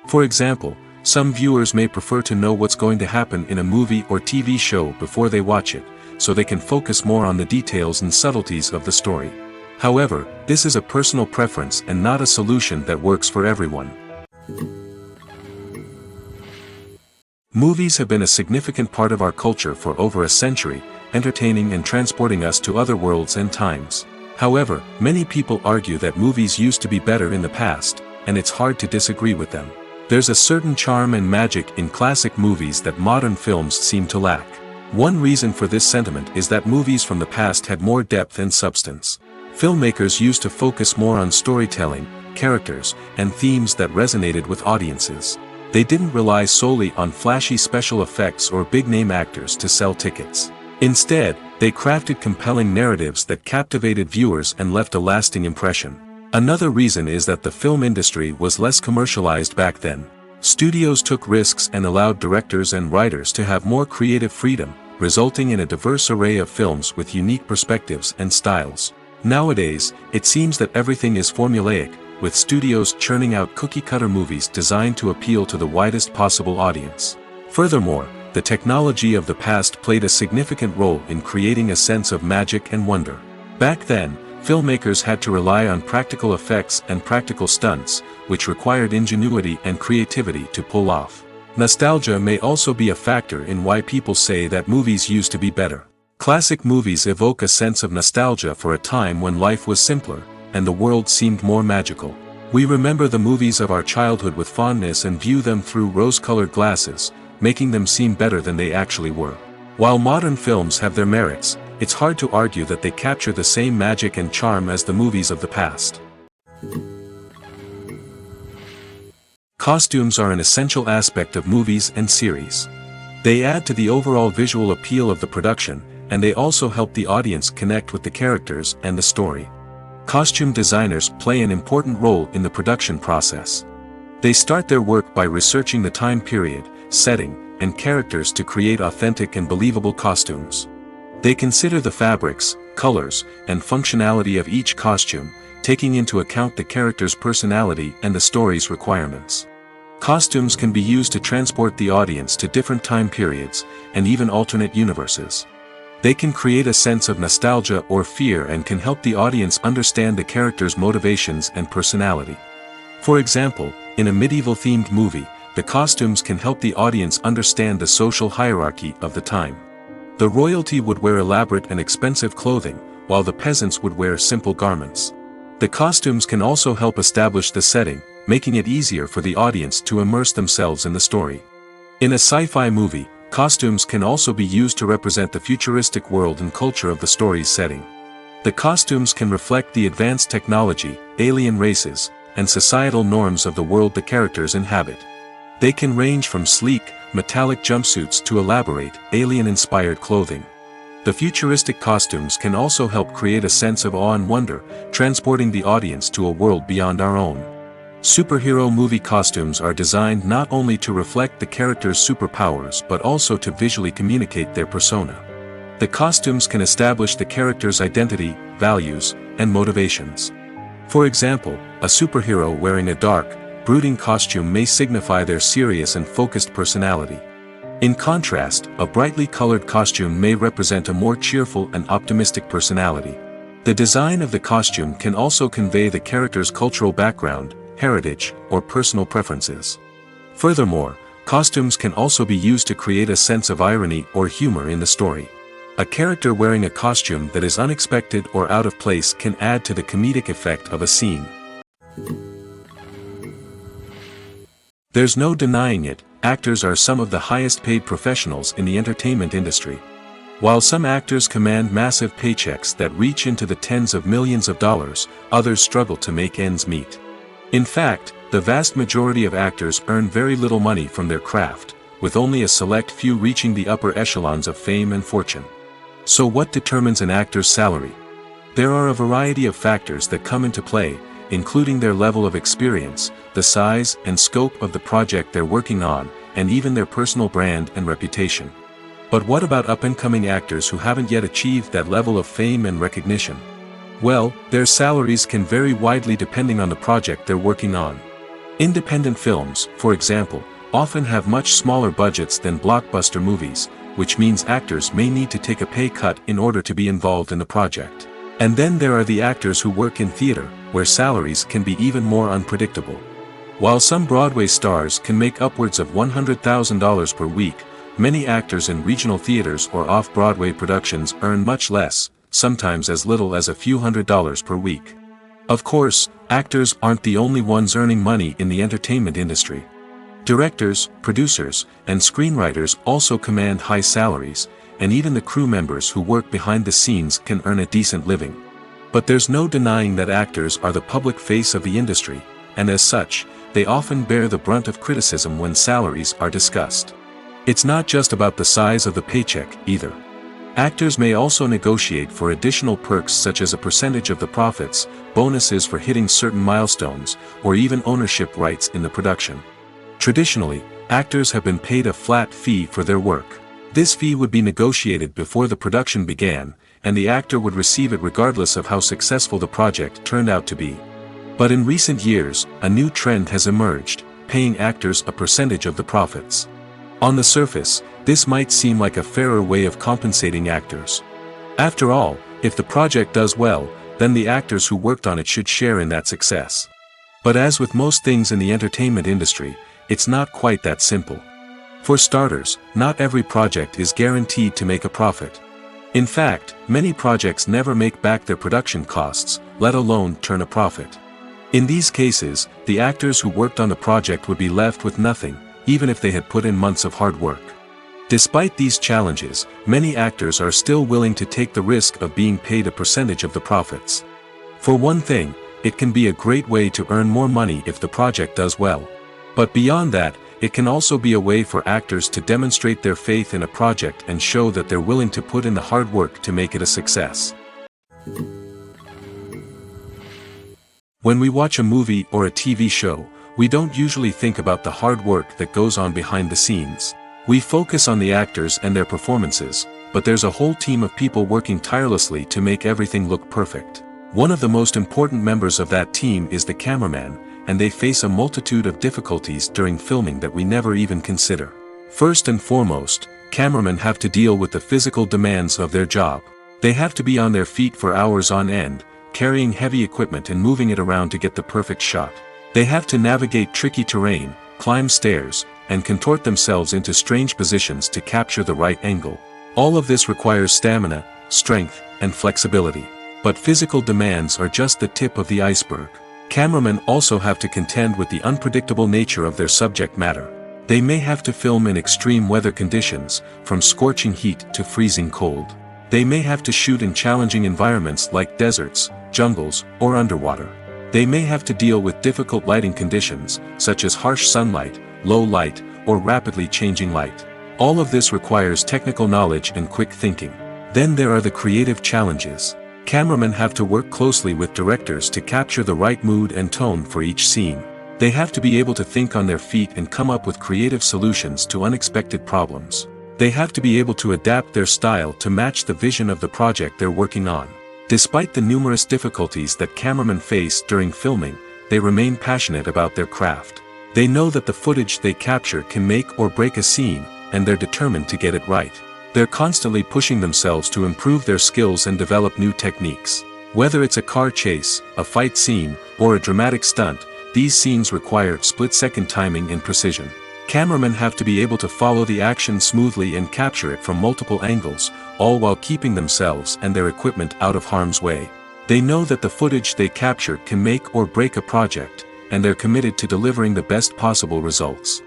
For example, some viewers may prefer to know what's going to happen in a movie or TV show before they watch it, so they can focus more on the details and subtleties of the story. However, this is a personal preference and not a solution that works for everyone. Movies have been a significant part of our culture for over a century, entertaining and transporting us to other worlds and times. However, many people argue that movies used to be better in the past, and it's hard to disagree with them. There's a certain charm and magic in classic movies that modern films seem to lack. One reason for this sentiment is that movies from the past had more depth and substance. Filmmakers used to focus more on storytelling, characters, and themes that resonated with audiences. They didn't rely solely on flashy special effects or big-name actors to sell tickets. Instead, they crafted compelling narratives that captivated viewers and left a lasting impression. Another reason is that the film industry was less commercialized back then. Studios took risks and allowed directors and writers to have more creative freedom, resulting in a diverse array of films with unique perspectives and styles. Nowadays, it seems that everything is formulaic, with studios churning out cookie-cutter movies designed to appeal to the widest possible audience. Furthermore, the technology of the past played a significant role in creating a sense of magic and wonder. Back then, filmmakers had to rely on practical effects and practical stunts, which required ingenuity and creativity to pull off. Nostalgia may also be a factor in why people say that movies used to be better. Classic movies evoke a sense of nostalgia for a time when life was simpler, and the world seemed more magical. We remember the movies of our childhood with fondness and view them through rose-colored glasses, making them seem better than they actually were. While modern films have their merits, it's hard to argue that they capture the same magic and charm as the movies of the past. Costumes are an essential aspect of movies and series. They add to the overall visual appeal of the production, and they also help the audience connect with the characters and the story. Costume designers play an important role in the production process. They start their work by researching the time period, setting, and characters to create authentic and believable costumes. They consider the fabrics, colors, and functionality of each costume, taking into account the character's personality and the story's requirements. Costumes can be used to transport the audience to different time periods, and even alternate universes. They can create a sense of nostalgia or fear and can help the audience understand the character's motivations and personality. For example, in a medieval-themed movie, the costumes can help the audience understand the social hierarchy of the time. The royalty would wear elaborate and expensive clothing, while the peasants would wear simple garments. The costumes can also help establish the setting, making it easier for the audience to immerse themselves in the story. In a sci-fi movie, costumes can also be used to represent the futuristic world and culture of the story's setting. The costumes can reflect the advanced technology, alien races, and societal norms of the world the characters inhabit. They can range from sleek, metallic jumpsuits to elaborate, alien-inspired clothing. The futuristic costumes can also help create a sense of awe and wonder, transporting the audience to a world beyond our own. Superhero movie costumes are designed not only to reflect the character's superpowers but also to visually communicate their persona. The costumes can establish the character's identity, values, and motivations. For example, a superhero wearing a dark, brooding costume may signify their serious and focused personality. In contrast, a brightly colored costume may represent a more cheerful and optimistic personality. The design of the costume can also convey the character's cultural background, heritage, or personal preferences. Furthermore, costumes can also be used to create a sense of irony or humor in the story. A character wearing a costume that is unexpected or out of place can add to the comedic effect of a scene. There's no denying it, actors are some of the highest paid professionals in the entertainment industry. While some actors command massive paychecks that reach into the tens of millions of dollars, others struggle to make ends meet. In fact, the vast majority of actors earn very little money from their craft, with only a select few reaching the upper echelons of fame and fortune. So what determines an actor's salary? There are a variety of factors that come into play, including their level of experience, the size and scope of the project they're working on, and even their personal brand and reputation. But what about up-and-coming actors who haven't yet achieved that level of fame and recognition? Well, their salaries can vary widely depending on the project they're working on. Independent films, for example, often have much smaller budgets than blockbuster movies, which means actors may need to take a pay cut in order to be involved in the project. And then there are the actors who work in theater, where salaries can be even more unpredictable. While some Broadway stars can make upwards of $100,000 per week, many actors in regional theaters or off-Broadway productions earn much less, sometimes as little as a few $100s per week. Of course, actors aren't the only ones earning money in the entertainment industry. Directors, producers, and screenwriters also command high salaries, and even the crew members who work behind the scenes can earn a decent living. But there's no denying that actors are the public face of the industry, and as such, they often bear the brunt of criticism when salaries are discussed. It's not just about the size of the paycheck, either. Actors may also negotiate for additional perks such as a percentage of the profits, bonuses for hitting certain milestones, or even ownership rights in the production. Traditionally, actors have been paid a flat fee for their work. This fee would be negotiated before the production began, and the actor would receive it regardless of how successful the project turned out to be. But in recent years, a new trend has emerged, paying actors a percentage of the profits. On the surface, this might seem like a fairer way of compensating actors. After all, if the project does well, then the actors who worked on it should share in that success. But as with most things in the entertainment industry, it's not quite that simple. For starters, not every project is guaranteed to make a profit. In fact, many projects never make back their production costs, let alone turn a profit. In these cases, the actors who worked on the project would be left with nothing, even if they had put in months of hard work. Despite these challenges, many actors are still willing to take the risk of being paid a percentage of the profits. For one thing, it can be a great way to earn more money if the project does well. But beyond that, it can also be a way for actors to demonstrate their faith in a project and show that they're willing to put in the hard work to make it a success. When we watch a movie or a TV show, we don't usually think about the hard work that goes on behind the scenes. We focus on the actors and their performances, but there's a whole team of people working tirelessly to make everything look perfect. One of the most important members of that team is the cameraman, and they face a multitude of difficulties during filming that we never even consider. First and foremost, cameramen have to deal with the physical demands of their job. They have to be on their feet for hours on end, carrying heavy equipment and moving it around to get the perfect shot. They have to navigate tricky terrain, climb stairs, and contort themselves into strange positions to capture the right angle. All of this requires stamina, strength, and flexibility. But physical demands are just the tip of the iceberg. Cameramen also have to contend with the unpredictable nature of their subject matter. They may have to film in extreme weather conditions, from scorching heat to freezing cold. They may have to shoot in challenging environments like deserts, jungles, or underwater. They may have to deal with difficult lighting conditions, such as harsh sunlight, low light, or rapidly changing light. All of this requires technical knowledge and quick thinking. Then there are the creative challenges. Cameramen have to work closely with directors to capture the right mood and tone for each scene. They have to be able to think on their feet and come up with creative solutions to unexpected problems. They have to be able to adapt their style to match the vision of the project they're working on. Despite the numerous difficulties that cameramen face during filming, they remain passionate about their craft. They know that the footage they capture can make or break a scene, and they're determined to get it right. They're constantly pushing themselves to improve their skills and develop new techniques. Whether it's a car chase, a fight scene, or a dramatic stunt, these scenes require split-second timing and precision. Cameramen have to be able to follow the action smoothly and capture it from multiple angles, all while keeping themselves and their equipment out of harm's way. They know that the footage they capture can make or break a project, and they're committed to delivering the best possible results.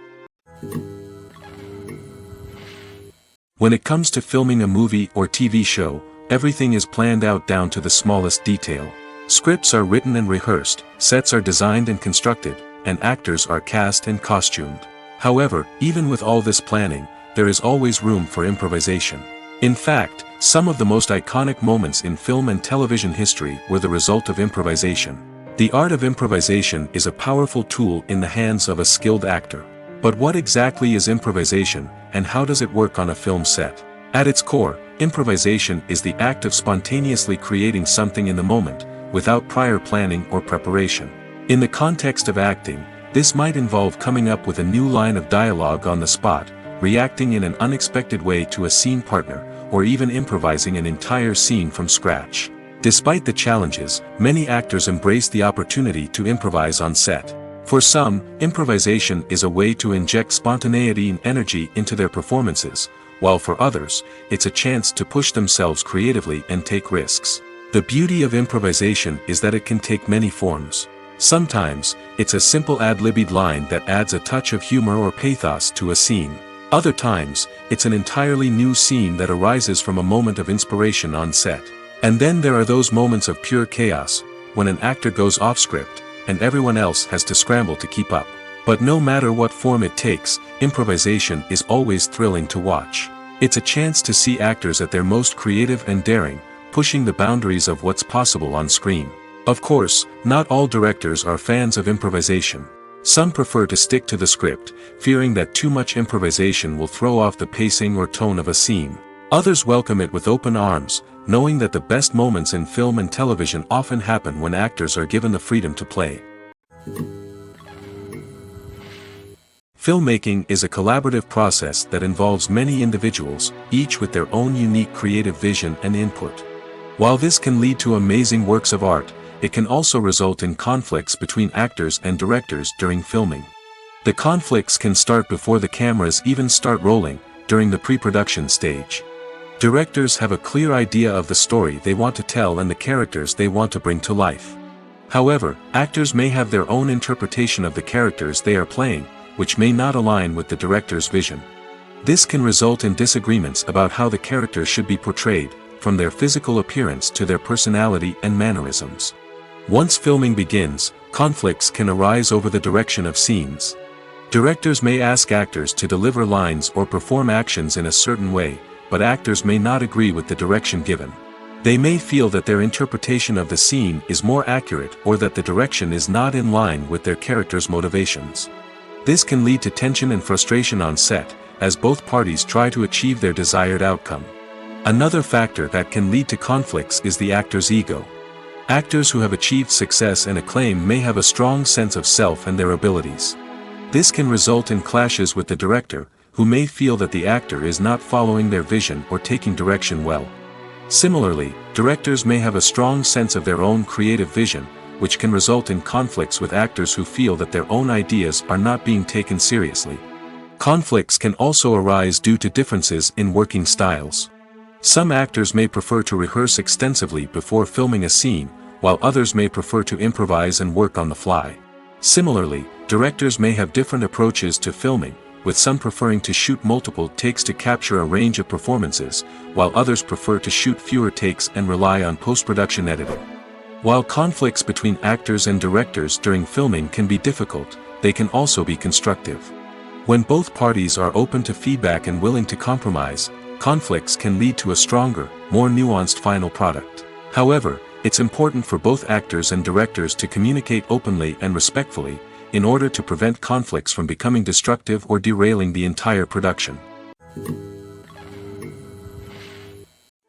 When it comes to filming a movie or TV show, everything is planned out down to the smallest detail. Scripts are written and rehearsed, sets are designed and constructed, and actors are cast and costumed. However, even with all this planning, there is always room for improvisation. In fact, some of the most iconic moments in film and television history were the result of improvisation. The art of improvisation is a powerful tool in the hands of a skilled actor. But what exactly is improvisation, and how does it work on a film set? At its core, improvisation is the act of spontaneously creating something in the moment, without prior planning or preparation. In the context of acting, this might involve coming up with a new line of dialogue on the spot, reacting in an unexpected way to a scene partner, or even improvising an entire scene from scratch. Despite the challenges, many actors embrace the opportunity to improvise on set. For some, improvisation is a way to inject spontaneity and energy into their performances, while for others, it's a chance to push themselves creatively and take risks. The beauty of improvisation is that it can take many forms. Sometimes, it's a simple ad-libbed line that adds a touch of humor or pathos to a scene. Other times, it's an entirely new scene that arises from a moment of inspiration on set. And then there are those moments of pure chaos, when an actor goes off script, and everyone else has to scramble to keep up. But no matter what form it takes, improvisation is always thrilling to watch. It's a chance to see actors at their most creative and daring, pushing the boundaries of what's possible on screen. Of course, not all directors are fans of improvisation. Some prefer to stick to the script, fearing that too much improvisation will throw off the pacing or tone of a scene. Others welcome it with open arms, knowing that the best moments in film and television often happen when actors are given the freedom to play. Filmmaking is a collaborative process that involves many individuals, each with their own unique creative vision and input. While this can lead to amazing works of art, it can also result in conflicts between actors and directors during filming. The conflicts can start before the cameras even start rolling, during the pre-production stage. Directors have a clear idea of the story they want to tell and the characters they want to bring to life. However, actors may have their own interpretation of the characters they are playing, which may not align with the director's vision. This can result in disagreements about how the characters should be portrayed, from their physical appearance to their personality and mannerisms. Once filming begins, conflicts can arise over the direction of scenes. Directors may ask actors to deliver lines or perform actions in a certain way, but actors may not agree with the direction given. They may feel that their interpretation of the scene is more accurate or that the direction is not in line with their character's motivations. This can lead to tension and frustration on set, as both parties try to achieve their desired outcome. Another factor that can lead to conflicts is the actor's ego. Actors who have achieved success and acclaim may have a strong sense of self and their abilities. This can result in clashes with the director, who may feel that the actor is not following their vision or taking direction well. Similarly, directors may have a strong sense of their own creative vision, which can result in conflicts with actors who feel that their own ideas are not being taken seriously. Conflicts can also arise due to differences in working styles. Some actors may prefer to rehearse extensively before filming a scene, while others may prefer to improvise and work on the fly. Similarly, directors may have different approaches to filming, with some preferring to shoot multiple takes to capture a range of performances, while others prefer to shoot fewer takes and rely on post-production editing. While conflicts between actors and directors during filming can be difficult, they can also be constructive. When both parties are open to feedback and willing to compromise, conflicts can lead to a stronger, more nuanced final product. However, it's important for both actors and directors to communicate openly and respectfully, in order to prevent conflicts from becoming destructive or derailing the entire production.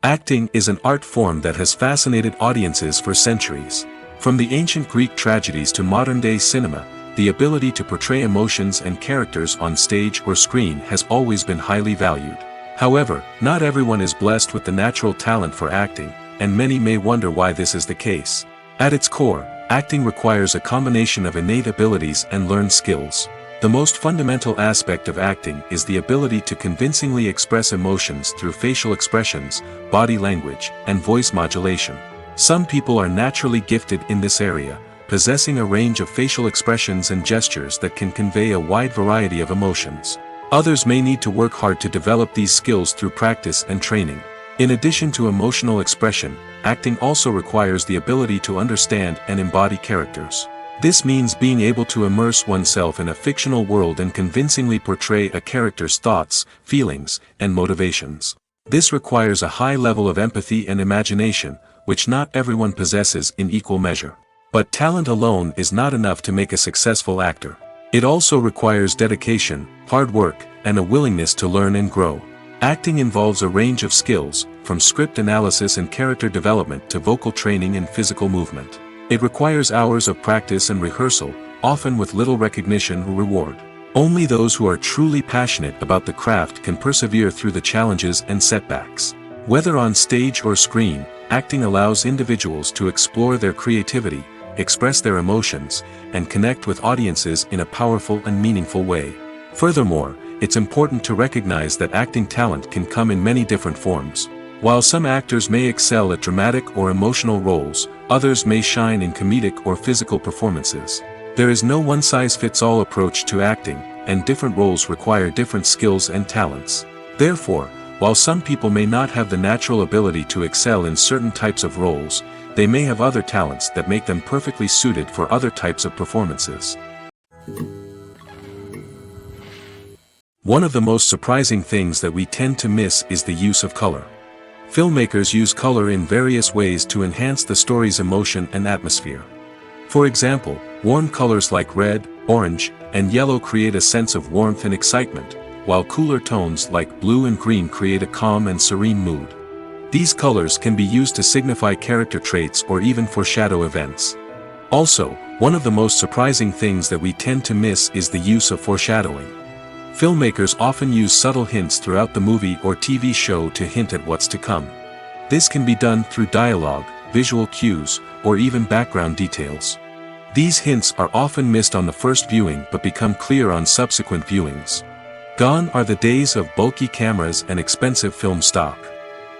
Acting is an art form that has fascinated audiences for centuries. From the ancient Greek tragedies to modern-day cinema, the ability to portray emotions and characters on stage or screen has always been highly valued. However, not everyone is blessed with the natural talent for acting, and many may wonder why this is the case. At its core, acting requires a combination of innate abilities and learned skills. The most fundamental aspect of acting is the ability to convincingly express emotions through facial expressions, body language, and voice modulation. Some people are naturally gifted in this area, possessing a range of facial expressions and gestures that can convey a wide variety of emotions. Others may need to work hard to develop these skills through practice and training. In addition to emotional expression, acting also requires the ability to understand and embody characters. This means being able to immerse oneself in a fictional world and convincingly portray a character's thoughts, feelings, and motivations. This requires a high level of empathy and imagination, which not everyone possesses in equal measure. But talent alone is not enough to make a successful actor. It also requires dedication, hard work, and a willingness to learn and grow. Acting involves a range of skills, from script analysis and character development to vocal training and physical movement. It requires hours of practice and rehearsal, often with little recognition or reward. Only those who are truly passionate about the craft can persevere through the challenges and setbacks. Whether on stage or screen, acting allows individuals to explore their creativity, express their emotions, and connect with audiences in a powerful and meaningful way. Furthermore, it's important to recognize that acting talent can come in many different forms. While some actors may excel at dramatic or emotional roles, others may shine in comedic or physical performances. There is no one-size-fits-all approach to acting, and different roles require different skills and talents. Therefore, while some people may not have the natural ability to excel in certain types of roles, they may have other talents that make them perfectly suited for other types of performances. One of the most surprising things that we tend to miss is the use of color. Filmmakers use color in various ways to enhance the story's emotion and atmosphere. For example, warm colors like red, orange, and yellow create a sense of warmth and excitement, while cooler tones like blue and green create a calm and serene mood. These colors can be used to signify character traits or even foreshadow events. Also, one of the most surprising things that we tend to miss is the use of foreshadowing. Filmmakers often use subtle hints throughout the movie or TV show to hint at what's to come. This can be done through dialogue, visual cues, or even background details. These hints are often missed on the first viewing but become clear on subsequent viewings. Gone are the days of bulky cameras and expensive film stock.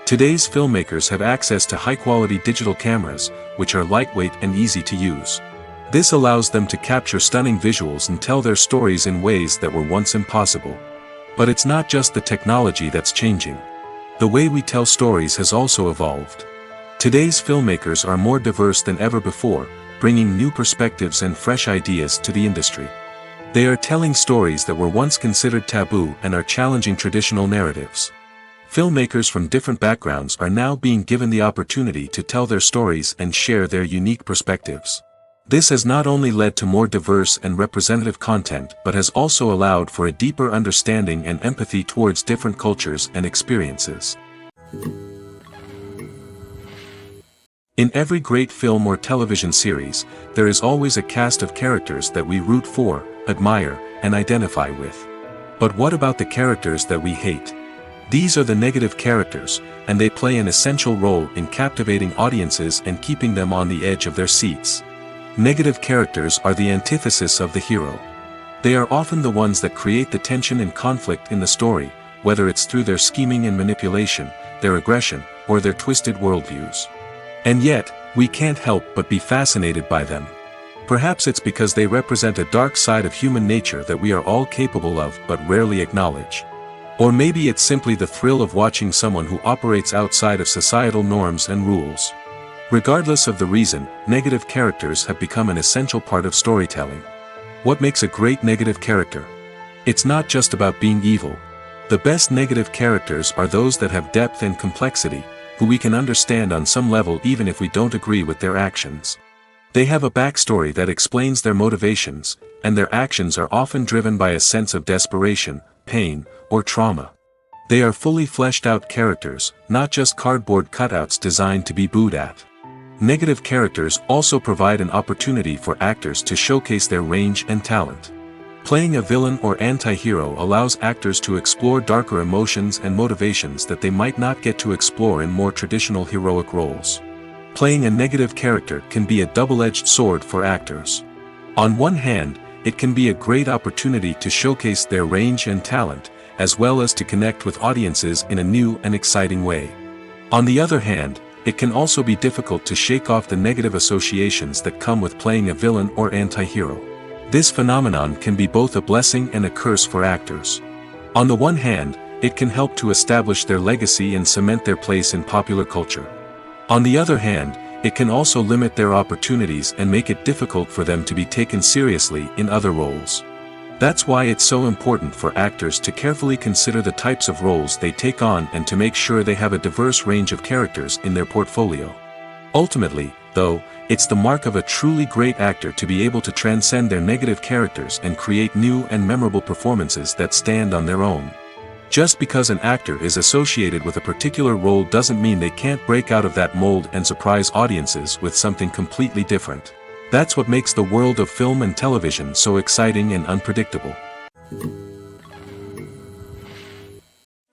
Today's filmmakers have access to high-quality digital cameras, which are lightweight and easy to use. This allows them to capture stunning visuals and tell their stories in ways that were once impossible. But it's not just the technology that's changing. The way we tell stories has also evolved. Today's filmmakers are more diverse than ever before, bringing new perspectives and fresh ideas to the industry. They are telling stories that were once considered taboo and are challenging traditional narratives. Filmmakers from different backgrounds are now being given the opportunity to tell their stories and share their unique perspectives. This has not only led to more diverse and representative content but has also allowed for a deeper understanding and empathy towards different cultures and experiences. In every great film or television series, there is always a cast of characters that we root for, admire, and identify with. But what about the characters that we hate? These are the negative characters, and they play an essential role in captivating audiences and keeping them on the edge of their seats. Negative characters are the antithesis of the hero. They are often the ones that create the tension and conflict in the story, whether it's through their scheming and manipulation, their aggression, or their twisted worldviews. And yet, we can't help but be fascinated by them. Perhaps it's because they represent a dark side of human nature that we are all capable of but rarely acknowledge. Or maybe it's simply the thrill of watching someone who operates outside of societal norms and rules. Regardless of the reason, negative characters have become an essential part of storytelling. What makes a great negative character? It's not just about being evil. The best negative characters are those that have depth and complexity, who we can understand on some level even if we don't agree with their actions. They have a backstory that explains their motivations, and their actions are often driven by a sense of desperation, pain, or trauma. They are fully fleshed out characters, not just cardboard cutouts designed to be booed at. Negative characters also provide an opportunity for actors to showcase their range and talent. Playing a villain or anti-hero allows actors to explore darker emotions and motivations that they might not get to explore in more traditional heroic roles. Playing a negative character can be a double-edged sword for actors. On one hand, it can be a great opportunity to showcase their range and talent, as well as to connect with audiences in a new and exciting way. On the other hand, it can also be difficult to shake off the negative associations that come with playing a villain or anti-hero. This phenomenon can be both a blessing and a curse for actors. On the one hand, it can help to establish their legacy and cement their place in popular culture. On the other hand, it can also limit their opportunities and make it difficult for them to be taken seriously in other roles. That's why it's so important for actors to carefully consider the types of roles they take on and to make sure they have a diverse range of characters in their portfolio. Ultimately, though, it's the mark of a truly great actor to be able to transcend their negative characters and create new and memorable performances that stand on their own. Just because an actor is associated with a particular role doesn't mean they can't break out of that mold and surprise audiences with something completely different. That's what makes the world of film and television so exciting and unpredictable.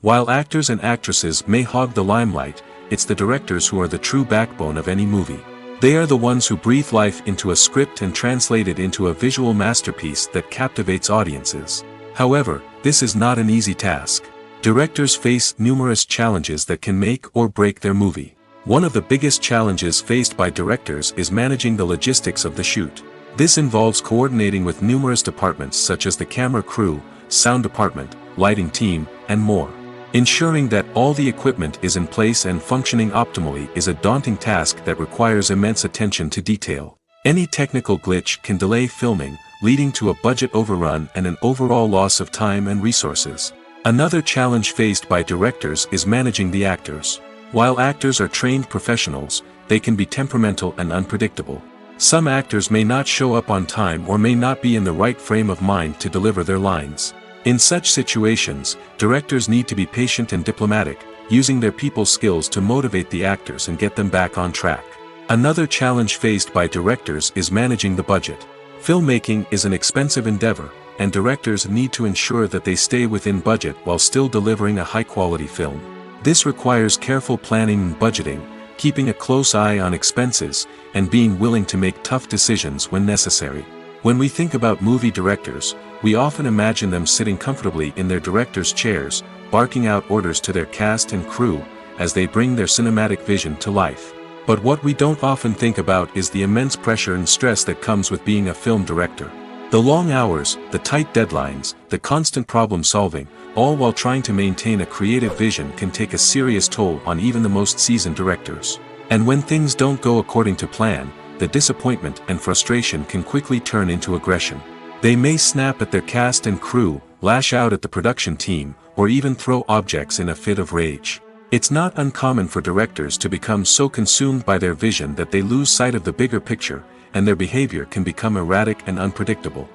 While actors and actresses may hog the limelight, it's the directors who are the true backbone of any movie. They are the ones who breathe life into a script and translate it into a visual masterpiece that captivates audiences. However, this is not an easy task. Directors face numerous challenges that can make or break their movie. One of the biggest challenges faced by directors is managing the logistics of the shoot. This involves coordinating with numerous departments such as the camera crew, sound department, lighting team, and more. Ensuring that all the equipment is in place and functioning optimally is a daunting task that requires immense attention to detail. Any technical glitch can delay filming, leading to a budget overrun and an overall loss of time and resources. Another challenge faced by directors is managing the actors. While actors are trained professionals, they can be temperamental and unpredictable. Some actors may not show up on time or may not be in the right frame of mind to deliver their lines. In such situations, directors need to be patient and diplomatic, using their people skills to motivate the actors and get them back on track. Another challenge faced by directors is managing the budget. Filmmaking is an expensive endeavor, and directors need to ensure that they stay within budget while still delivering a high-quality film. This requires careful planning and budgeting, keeping a close eye on expenses, and being willing to make tough decisions when necessary. When we think about movie directors, we often imagine them sitting comfortably in their director's chairs, barking out orders to their cast and crew, as they bring their cinematic vision to life. But what we don't often think about is the immense pressure and stress that comes with being a film director. The long hours, the tight deadlines, the constant problem solving, all while trying to maintain a creative vision can take a serious toll on even the most seasoned directors. And when things don't go according to plan, the disappointment and frustration can quickly turn into aggression. They may snap at their cast and crew, lash out at the production team, or even throw objects in a fit of rage. It's not uncommon for directors to become so consumed by their vision that they lose sight of the bigger picture, and their behavior can become erratic and unpredictable.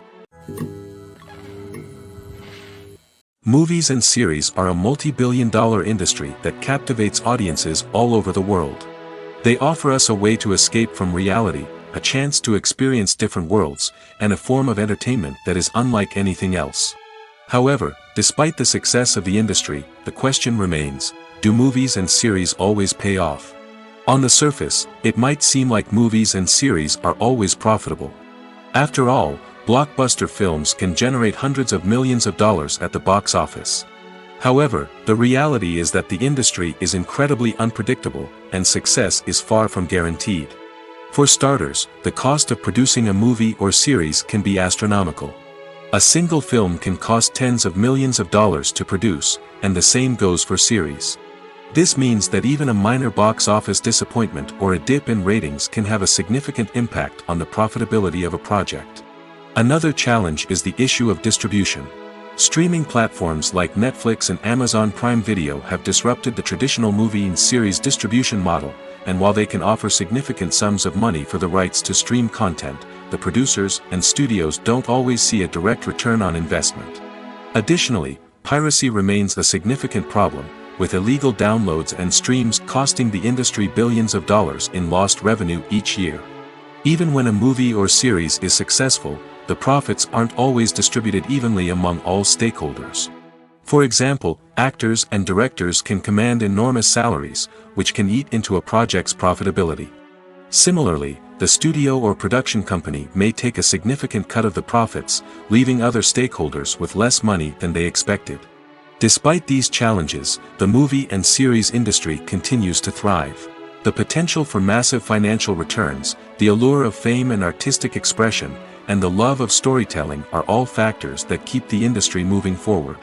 Movies and series are a multi-billion-dollar industry that captivates audiences all over the world. They offer us a way to escape from reality, a chance to experience different worlds, and a form of entertainment that is unlike anything else. However, despite the success of the industry, the question remains, do movies and series always pay off? On the surface, it might seem like movies and series are always profitable. After all, blockbuster films can generate hundreds of millions of dollars at the box office. However, the reality is that the industry is incredibly unpredictable, and success is far from guaranteed. For starters, the cost of producing a movie or series can be astronomical. A single film can cost tens of millions of dollars to produce, and the same goes for series. This means that even a minor box office disappointment or a dip in ratings can have a significant impact on the profitability of a project. Another challenge is the issue of distribution. Streaming platforms like Netflix and Amazon Prime Video have disrupted the traditional movie and series distribution model, and while they can offer significant sums of money for the rights to stream content, the producers and studios don't always see a direct return on investment. Additionally, piracy remains a significant problem, with illegal downloads and streams costing the industry billions of dollars in lost revenue each year. Even when a movie or series is successful, the profits aren't always distributed evenly among all stakeholders. For example, actors and directors can command enormous salaries, which can eat into a project's profitability. Similarly, the studio or production company may take a significant cut of the profits, leaving other stakeholders with less money than they expected. Despite these challenges, the movie and series industry continues to thrive. The potential for massive financial returns, the allure of fame and artistic expression, and the love of storytelling are all factors that keep the industry moving forward.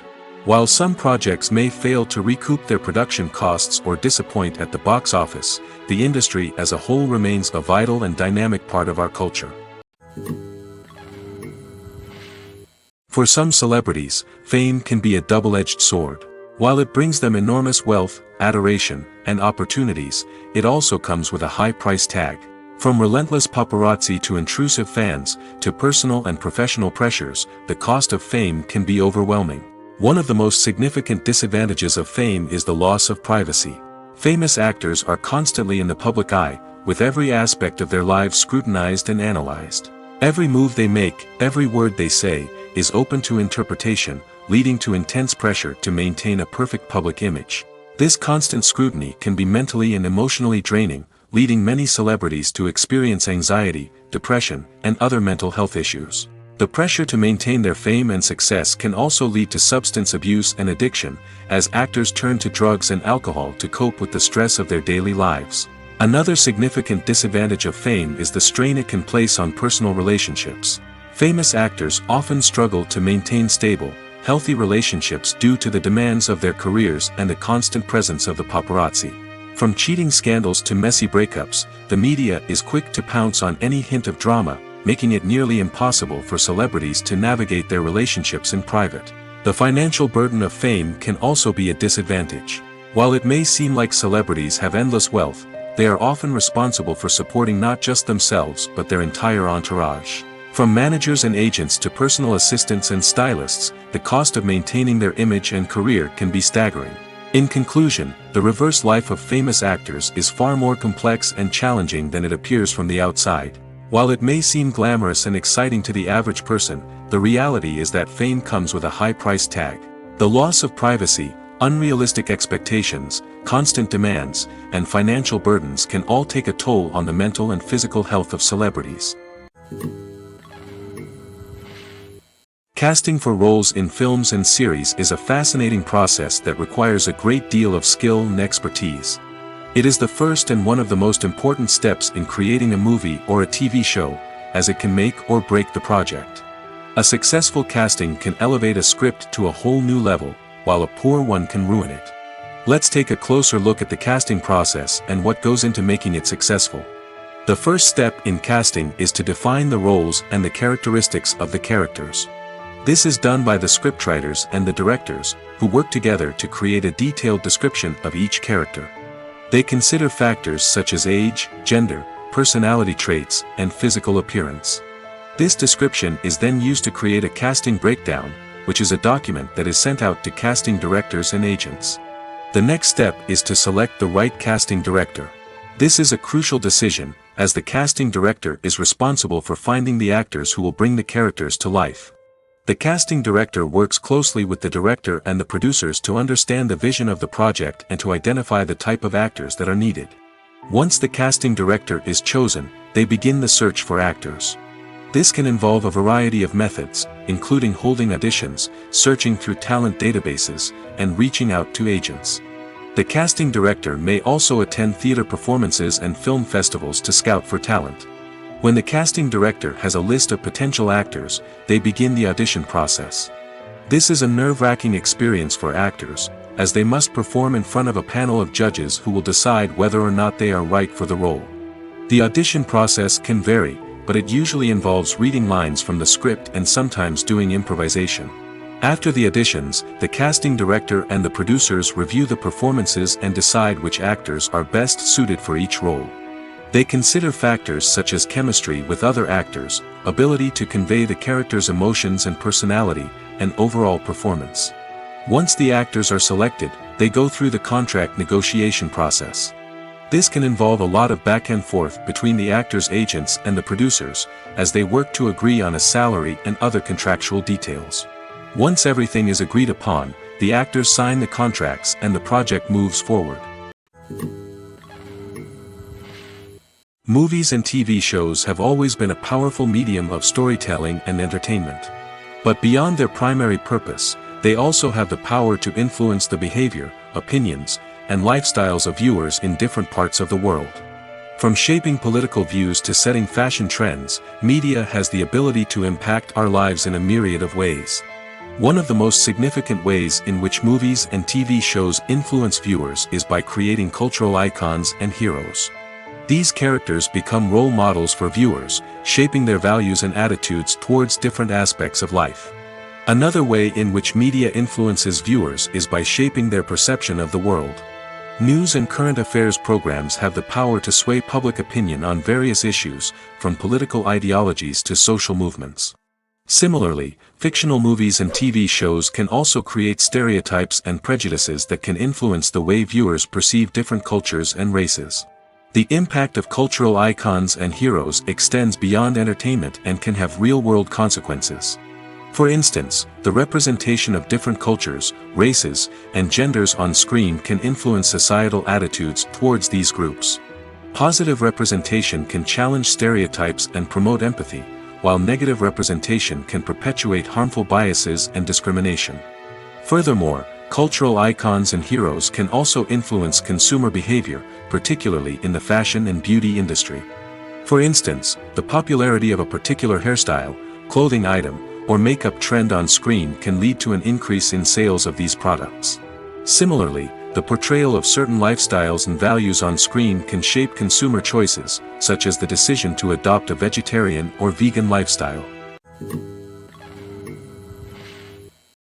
While some projects may fail to recoup their production costs or disappoint at the box office, the industry as a whole remains a vital and dynamic part of our culture. For some celebrities, fame can be a double-edged sword. While it brings them enormous wealth, adoration, and opportunities, it also comes with a high price tag. From relentless paparazzi to intrusive fans, to personal and professional pressures, the cost of fame can be overwhelming. One of the most significant disadvantages of fame is the loss of privacy. Famous actors are constantly in the public eye, with every aspect of their lives scrutinized and analyzed. Every move they make, every word they say, is open to interpretation, leading to intense pressure to maintain a perfect public image. This constant scrutiny can be mentally and emotionally draining, leading many celebrities to experience anxiety, depression, and other mental health issues. The pressure to maintain their fame and success can also lead to substance abuse and addiction, as actors turn to drugs and alcohol to cope with the stress of their daily lives. Another significant disadvantage of fame is the strain it can place on personal relationships. Famous actors often struggle to maintain stable, healthy relationships due to the demands of their careers and the constant presence of the paparazzi. From cheating scandals to messy breakups, the media is quick to pounce on any hint of drama, making it nearly impossible for celebrities to navigate their relationships in private. The financial burden of fame can also be a disadvantage. While it may seem like celebrities have endless wealth, they are often responsible for supporting not just themselves but their entire entourage. From managers and agents to personal assistants and stylists, the cost of maintaining their image and career can be staggering. In conclusion, the reverse life of famous actors is far more complex and challenging than it appears from the outside. While it may seem glamorous and exciting to the average person, the reality is that fame comes with a high price tag. The loss of privacy, unrealistic expectations, constant demands, and financial burdens can all take a toll on the mental and physical health of celebrities. Casting for roles in films and series is a fascinating process that requires a great deal of skill and expertise. It is the first and one of the most important steps in creating a movie or a TV show, as it can make or break the project. A successful casting can elevate a script to a whole new level, while a poor one can ruin it. Let's take a closer look at the casting process and what goes into making it successful. The first step in casting is to define the roles and the characteristics of the characters. This is done by the scriptwriters and the directors, who work together to create a detailed description of each character. They consider factors such as age, gender, personality traits, and physical appearance. This description is then used to create a casting breakdown, which is a document that is sent out to casting directors and agents. The next step is to select the right casting director. This is a crucial decision, as the casting director is responsible for finding the actors who will bring the characters to life. The casting director works closely with the director and the producers to understand the vision of the project and to identify the type of actors that are needed. Once the casting director is chosen, they begin the search for actors. This can involve a variety of methods, including holding auditions, searching through talent databases, and reaching out to agents. The casting director may also attend theater performances and film festivals to scout for talent. When the casting director has a list of potential actors, they begin the audition process. This is a nerve-wracking experience for actors, as they must perform in front of a panel of judges who will decide whether or not they are right for the role. The audition process can vary, but it usually involves reading lines from the script and sometimes doing improvisation. After the auditions, the casting director and the producers review the performances and decide which actors are best suited for each role. They consider factors such as chemistry with other actors, ability to convey the character's emotions and personality, and overall performance. Once the actors are selected, they go through the contract negotiation process. This can involve a lot of back and forth between the actors' agents and the producers, as they work to agree on a salary and other contractual details. Once everything is agreed upon, the actors sign the contracts and the project moves forward. Movies and TV shows have always been a powerful medium of storytelling and entertainment. But beyond their primary purpose, they also have the power to influence the behavior, opinions, and lifestyles of viewers in different parts of the world. From shaping political views to setting fashion trends, media has the ability to impact our lives in a myriad of ways. One of the most significant ways in which movies and TV shows influence viewers is by creating cultural icons and heroes. These characters become role models for viewers, shaping their values and attitudes towards different aspects of life. Another way in which media influences viewers is by shaping their perception of the world. News and current affairs programs have the power to sway public opinion on various issues, from political ideologies to social movements. Similarly, fictional movies and TV shows can also create stereotypes and prejudices that can influence the way viewers perceive different cultures and races. The impact of cultural icons and heroes extends beyond entertainment and can have real-world consequences. For instance, the representation of different cultures, races, and genders on screen can influence societal attitudes towards these groups. Positive representation can challenge stereotypes and promote empathy, while negative representation can perpetuate harmful biases and discrimination. Furthermore, cultural icons and heroes can also influence consumer behavior, particularly in the fashion and beauty industry. For instance, the popularity of a particular hairstyle, clothing item, or makeup trend on screen can lead to an increase in sales of these products. Similarly, the portrayal of certain lifestyles and values on screen can shape consumer choices, such as the decision to adopt a vegetarian or vegan lifestyle.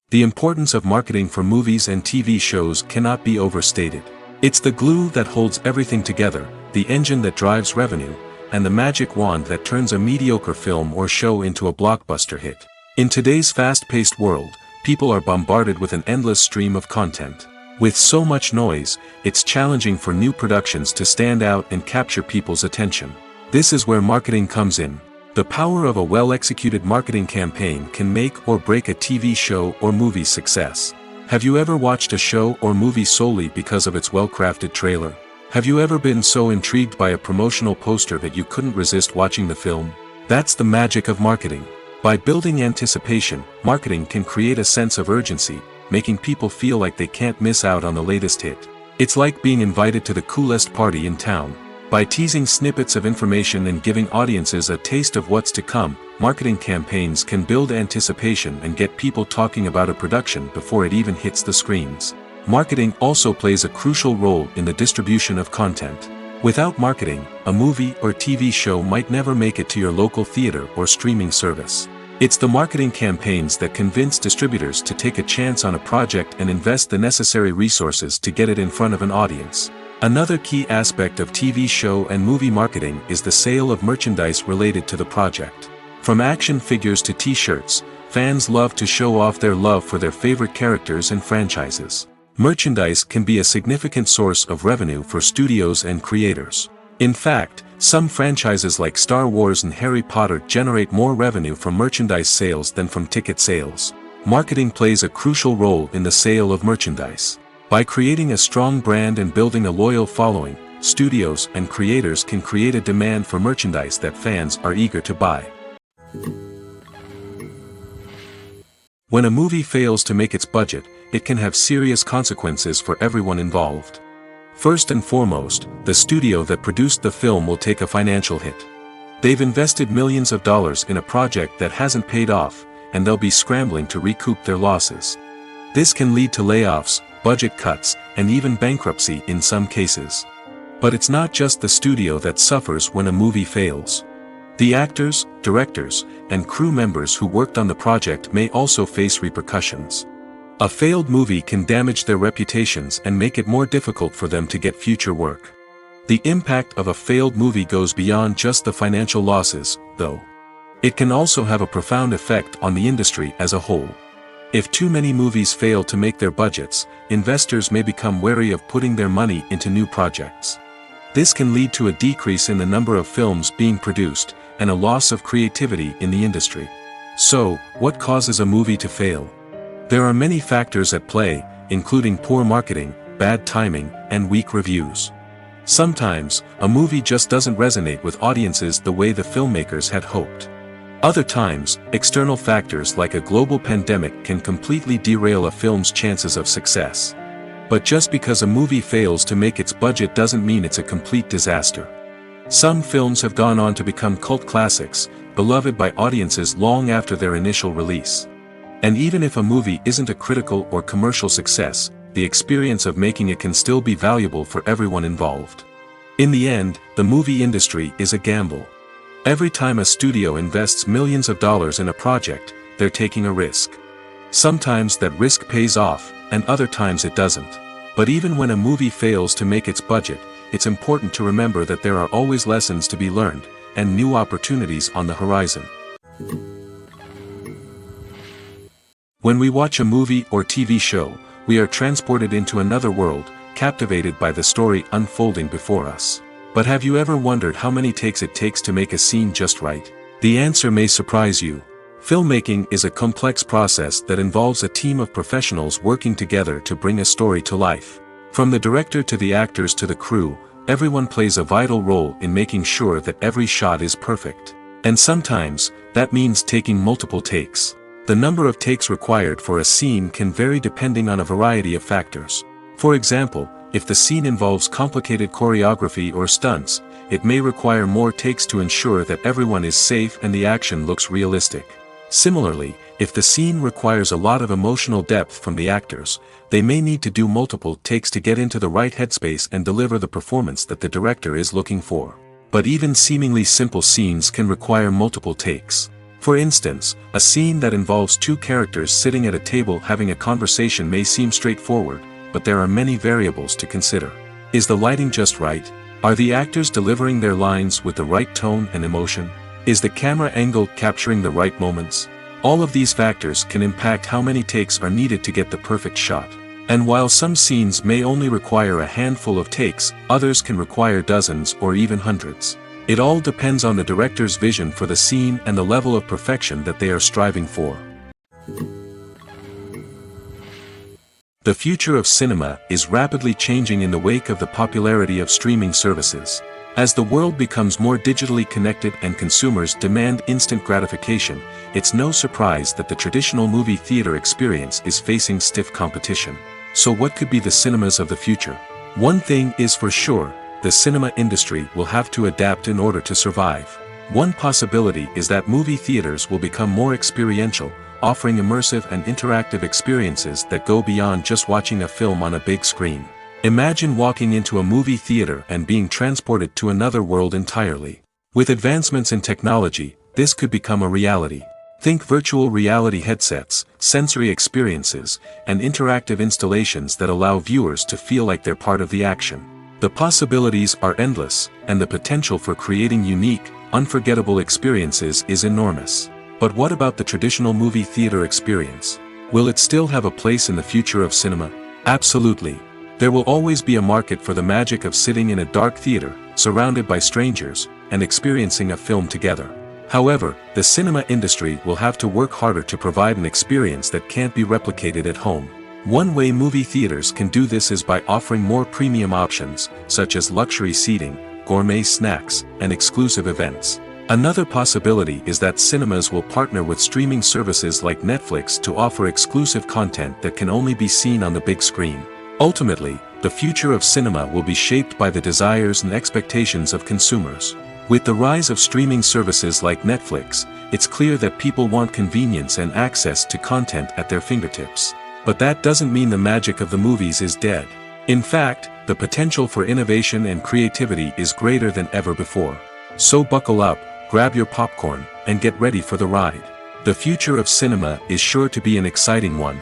The importance of marketing for movies and TV shows cannot be overstated. It's the glue that holds everything together, the engine that drives revenue, and the magic wand that turns a mediocre film or show into a blockbuster hit. In today's fast-paced world, people are bombarded with an endless stream of content. With so much noise, it's challenging for new productions to stand out and capture people's attention. This is where marketing comes in. The power of a well-executed marketing campaign can make or break a TV show or movie's success. Have you ever watched a show or movie solely because of its well-crafted trailer? Have you ever been so intrigued by a promotional poster that you couldn't resist watching the film? That's the magic of marketing. By building anticipation, marketing can create a sense of urgency, making people feel like they can't miss out on the latest hit. It's like being invited to the coolest party in town. By teasing snippets of information and giving audiences a taste of what's to come, marketing campaigns can build anticipation and get people talking about a production before it even hits the screens. Marketing also plays a crucial role in the distribution of content. Without marketing, a movie or TV show might never make it to your local theater or streaming service. It's the marketing campaigns that convince distributors to take a chance on a project and invest the necessary resources to get it in front of an audience. Another key aspect of TV show and movie marketing is the sale of merchandise related to the project. From action figures to t-shirts, fans love to show off their love for their favorite characters and franchises. Merchandise can be a significant source of revenue for studios and creators. In fact, some franchises like Star Wars and Harry Potter generate more revenue from merchandise sales than from ticket sales. Marketing plays a crucial role in the sale of merchandise. By creating a strong brand and building a loyal following, studios and creators can create a demand for merchandise that fans are eager to buy. When a movie fails to make its budget, it can have serious consequences for everyone involved. First and foremost, the studio that produced the film will take a financial hit. They've invested millions of dollars in a project that hasn't paid off, and they'll be scrambling to recoup their losses. This can lead to layoffs, budget cuts, and even bankruptcy in some cases. But it's not just the studio that suffers when a movie fails. The actors, directors, and crew members who worked on the project may also face repercussions. A failed movie can damage their reputations and make it more difficult for them to get future work. The impact of a failed movie goes beyond just the financial losses, though. It can also have a profound effect on the industry as a whole. If too many movies fail to make their budgets, investors may become wary of putting their money into new projects. This can lead to a decrease in the number of films being produced, and a loss of creativity in the industry. So, what causes a movie to fail? There are many factors at play, including poor marketing, bad timing, and weak reviews. Sometimes, a movie just doesn't resonate with audiences the way the filmmakers had hoped. Other times, external factors like a global pandemic can completely derail a film's chances of success. But just because a movie fails to make its budget doesn't mean it's a complete disaster. Some films have gone on to become cult classics, beloved by audiences long after their initial release. And even if a movie isn't a critical or commercial success, the experience of making it can still be valuable for everyone involved. In the end, the movie industry is a gamble. Every time a studio invests millions of dollars in a project, they're taking a risk. Sometimes that risk pays off, and other times it doesn't. But even when a movie fails to make its budget, it's important to remember that there are always lessons to be learned, and new opportunities on the horizon. When we watch a movie or TV show, we are transported into another world, captivated by the story unfolding before us. But have you ever wondered how many takes it takes to make a scene just right? The answer may surprise you. Filmmaking is a complex process that involves a team of professionals working together to bring a story to life. From the director to the actors to the crew, everyone plays a vital role in making sure that every shot is perfect. And sometimes, that means taking multiple takes. The number of takes required for a scene can vary depending on a variety of factors. For example, if the scene involves complicated choreography or stunts, it may require more takes to ensure that everyone is safe and the action looks realistic. Similarly, if the scene requires a lot of emotional depth from the actors, they may need to do multiple takes to get into the right headspace and deliver the performance that the director is looking for. But even seemingly simple scenes can require multiple takes. For instance, a scene that involves two characters sitting at a table having a conversation may seem straightforward, but there are many variables to consider. Is the lighting just right? Are the actors delivering their lines with the right tone and emotion? Is the camera angle capturing the right moments? All of these factors can impact how many takes are needed to get the perfect shot. And while some scenes may only require a handful of takes, others can require dozens or even hundreds. It all depends on the director's vision for the scene and the level of perfection that they are striving for. The future of cinema is rapidly changing in the wake of the popularity of streaming services. As the world becomes more digitally connected and consumers demand instant gratification, it's no surprise that the traditional movie theater experience is facing stiff competition. So what could be the cinemas of the future? One thing is for sure, the cinema industry will have to adapt in order to survive. One possibility is that movie theaters will become more experiential, offering immersive and interactive experiences that go beyond just watching a film on a big screen. Imagine walking into a movie theater and being transported to another world entirely. With advancements in technology, this could become a reality. Think virtual reality headsets, sensory experiences, and interactive installations that allow viewers to feel like they're part of the action. The possibilities are endless, and the potential for creating unique, unforgettable experiences is enormous. But what about the traditional movie theater experience? Will it still have a place in the future of cinema? Absolutely. There will always be a market for the magic of sitting in a dark theater, surrounded by strangers, and experiencing a film together. However, the cinema industry will have to work harder to provide an experience that can't be replicated at home. One way movie theaters can do this is by offering more premium options, such as luxury seating, gourmet snacks, and exclusive events. Another possibility is that cinemas will partner with streaming services like Netflix to offer exclusive content that can only be seen on the big screen. Ultimately, the future of cinema will be shaped by the desires and expectations of consumers. With the rise of streaming services like Netflix, it's clear that people want convenience and access to content at their fingertips. But that doesn't mean the magic of the movies is dead. In fact, the potential for innovation and creativity is greater than ever before. So buckle up, grab your popcorn, and get ready for the ride. The future of cinema is sure to be an exciting one.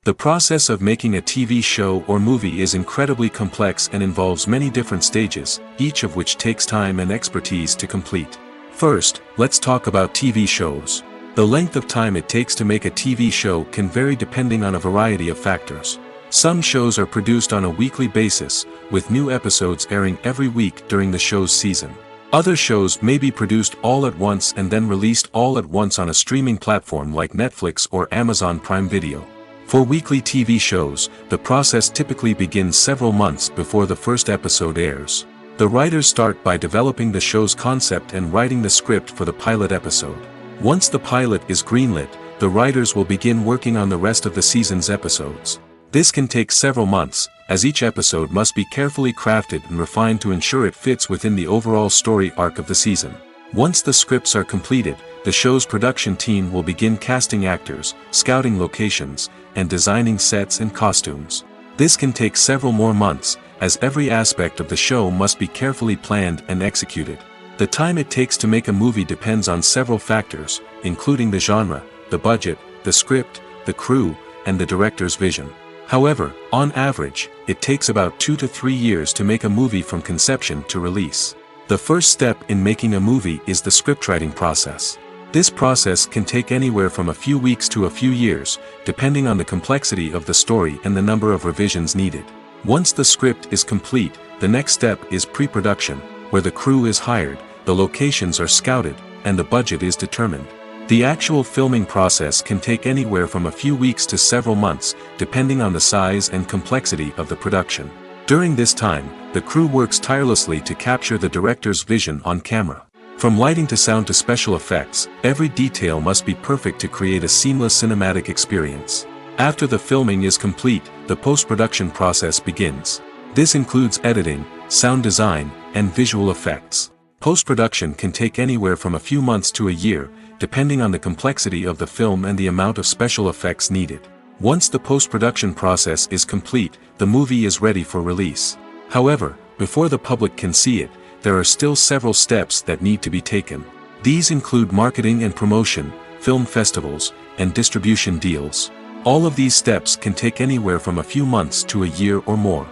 The process of making a TV show or movie is incredibly complex and involves many different stages, each of which takes time and expertise to complete. First, let's talk about TV shows. The length of time it takes to make a TV show can vary depending on a variety of factors. Some shows are produced on a weekly basis, with new episodes airing every week during the show's season. Other shows may be produced all at once and then released all at once on a streaming platform like Netflix or Amazon Prime Video. For weekly TV shows, the process typically begins several months before the first episode airs. The writers start by developing the show's concept and writing the script for the pilot episode. Once the pilot is greenlit, the writers will begin working on the rest of the season's episodes. This can take several months, as each episode must be carefully crafted and refined to ensure it fits within the overall story arc of the season. Once the scripts are completed, the show's production team will begin casting actors, scouting locations, and designing sets and costumes. This can take several more months, as every aspect of the show must be carefully planned and executed. The time it takes to make a movie depends on several factors, including the genre, the budget, the script, the crew, and the director's vision. However, on average, it takes about 2 to 3 years to make a movie from conception to release. The first step in making a movie is the scriptwriting process. This process can take anywhere from a few weeks to a few years, depending on the complexity of the story and the number of revisions needed. Once the script is complete, the next step is pre-production, where the crew is hired, the locations are scouted, and the budget is determined. The actual filming process can take anywhere from a few weeks to several months, depending on the size and complexity of the production. During this time, the crew works tirelessly to capture the director's vision on camera. From lighting to sound to special effects, every detail must be perfect to create a seamless cinematic experience. After the filming is complete, the post-production process begins. This includes editing, sound design, and visual effects. Post-production can take anywhere from a few months to a year, depending on the complexity of the film and the amount of special effects needed. Once the post-production process is complete, the movie is ready for release. However, before the public can see it, there are still several steps that need to be taken. These include marketing and promotion, film festivals, and distribution deals. All of these steps can take anywhere from a few months to a year or more.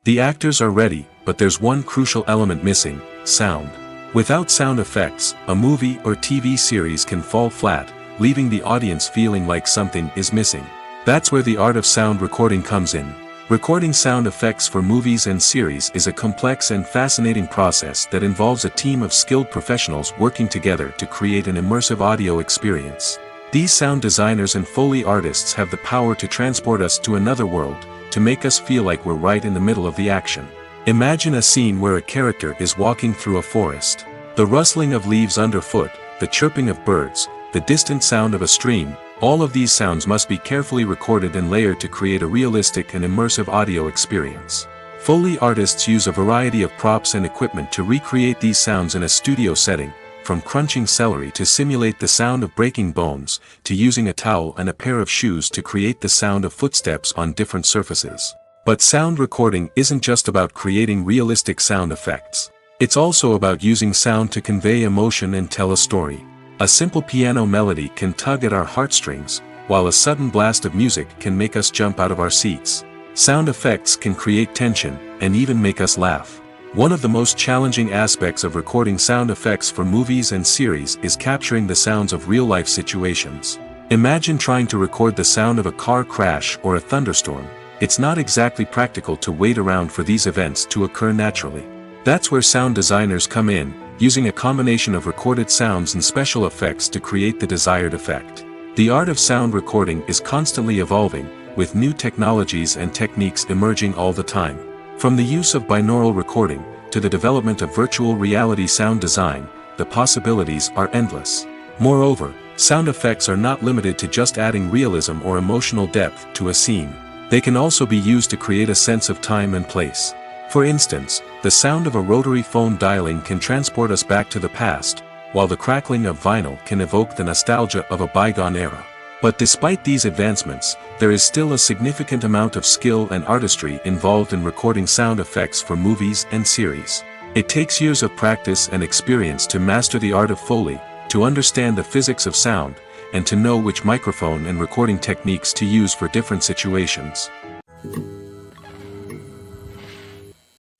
The actors are ready, but there's one crucial element missing: sound. Without sound effects, a movie or TV series can fall flat, leaving the audience feeling like something is missing. That's where the art of sound recording comes in. Recording sound effects for movies and series is a complex and fascinating process that involves a team of skilled professionals working together to create an immersive audio experience. These sound designers and Foley artists have the power to transport us to another world, to make us feel like we're right in the middle of the action. Imagine a scene where a character is walking through a forest. The rustling of leaves underfoot, the chirping of birds, the distant sound of a stream, all of these sounds must be carefully recorded and layered to create a realistic and immersive audio experience. Foley artists use a variety of props and equipment to recreate these sounds in a studio setting, from crunching celery to simulate the sound of breaking bones, to using a towel and a pair of shoes to create the sound of footsteps on different surfaces. But sound recording isn't just about creating realistic sound effects. It's also about using sound to convey emotion and tell a story. A simple piano melody can tug at our heartstrings, while a sudden blast of music can make us jump out of our seats. Sound effects can create tension, and even make us laugh. One of the most challenging aspects of recording sound effects for movies and series is capturing the sounds of real-life situations. Imagine trying to record the sound of a car crash or a thunderstorm. It's not exactly practical to wait around for these events to occur naturally. That's where sound designers come in, using a combination of recorded sounds and special effects to create the desired effect. The art of sound recording is constantly evolving, with new technologies and techniques emerging all the time. From the use of binaural recording, to the development of virtual reality sound design, the possibilities are endless. Moreover, sound effects are not limited to just adding realism or emotional depth to a scene. They can also be used to create a sense of time and place. For instance, the sound of a rotary phone dialing can transport us back to the past, while the crackling of vinyl can evoke the nostalgia of a bygone era. But despite these advancements, there is still a significant amount of skill and artistry involved in recording sound effects for movies and series. It takes years of practice and experience to master the art of Foley, to understand the physics of sound, and to know which microphone and recording techniques to use for different situations.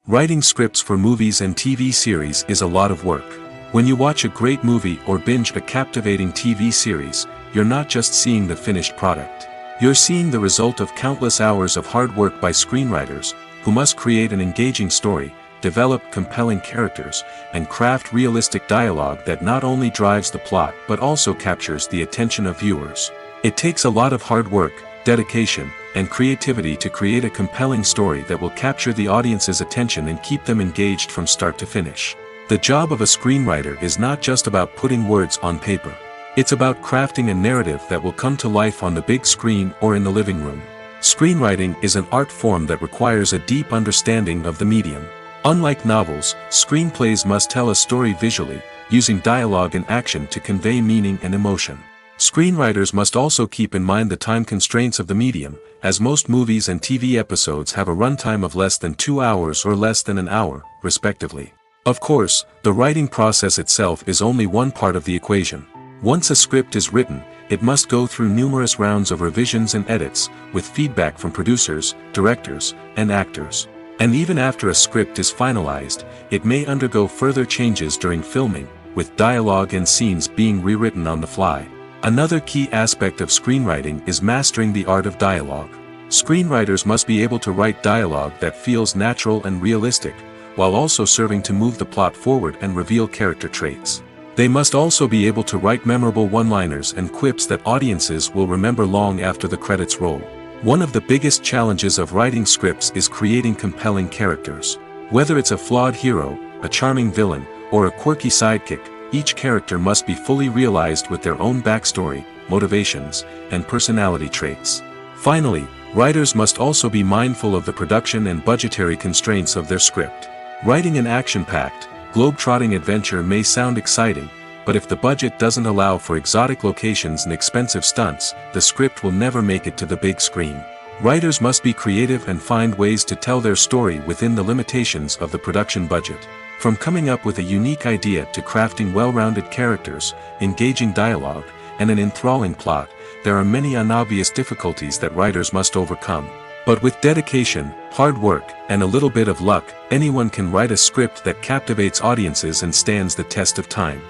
Writing scripts for movies and TV series is a lot of work. When you watch a great movie or binge a captivating TV series, you're not just seeing the finished product. You're seeing the result of countless hours of hard work by screenwriters, who must create an engaging story, develop compelling characters, and craft realistic dialogue that not only drives the plot but also captures the attention of viewers. It takes a lot of hard work, dedication, and creativity to create a compelling story that will capture the audience's attention and keep them engaged from start to finish. The job of a screenwriter is not just about putting words on paper. It's about crafting a narrative that will come to life on the big screen or in the living room. Screenwriting is an art form that requires a deep understanding of the medium. Unlike novels, screenplays must tell a story visually, using dialogue and action to convey meaning and emotion. Screenwriters must also keep in mind the time constraints of the medium, as most movies and TV episodes have a runtime of less than 2 hours or less than an hour, respectively. Of course, the writing process itself is only one part of the equation. Once a script is written, it must go through numerous rounds of revisions and edits, with feedback from producers, directors, and actors. And even after a script is finalized, it may undergo further changes during filming, with dialogue and scenes being rewritten on the fly. Another key aspect of screenwriting is mastering the art of dialogue. Screenwriters must be able to write dialogue that feels natural and realistic, while also serving to move the plot forward and reveal character traits. They must also be able to write memorable one-liners and quips that audiences will remember long after the credits roll. One of the biggest challenges of writing scripts is creating compelling characters. Whether it's a flawed hero, a charming villain, or a quirky sidekick, each character must be fully realized with their own backstory, motivations, and personality traits. Finally, writers must also be mindful of the production and budgetary constraints of their script. Writing an action-packed, globe-trotting adventure may sound exciting, but if the budget doesn't allow for exotic locations and expensive stunts, the script will never make it to the big screen. Writers must be creative and find ways to tell their story within the limitations of the production budget. From coming up with a unique idea to crafting well-rounded characters, engaging dialogue, and an enthralling plot, there are many unobvious difficulties that writers must overcome. But with dedication, hard work, and a little bit of luck, anyone can write a script that captivates audiences and stands the test of time.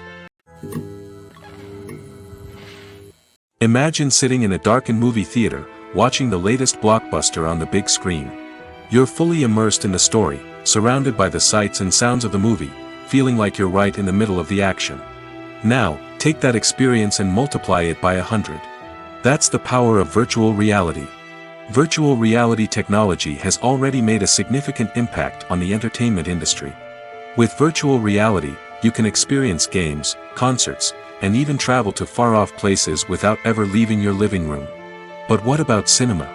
Imagine sitting in a darkened movie theater, watching the latest blockbuster on the big screen. You're fully immersed in the story, surrounded by the sights and sounds of the movie, feeling like you're right in the middle of the action. Now, take that experience and multiply it by 100. That's the power of virtual reality. Virtual reality technology has already made a significant impact on the entertainment industry. With virtual reality, you can experience games, concerts, and even travel to far-off places without ever leaving your living room. But what about cinema?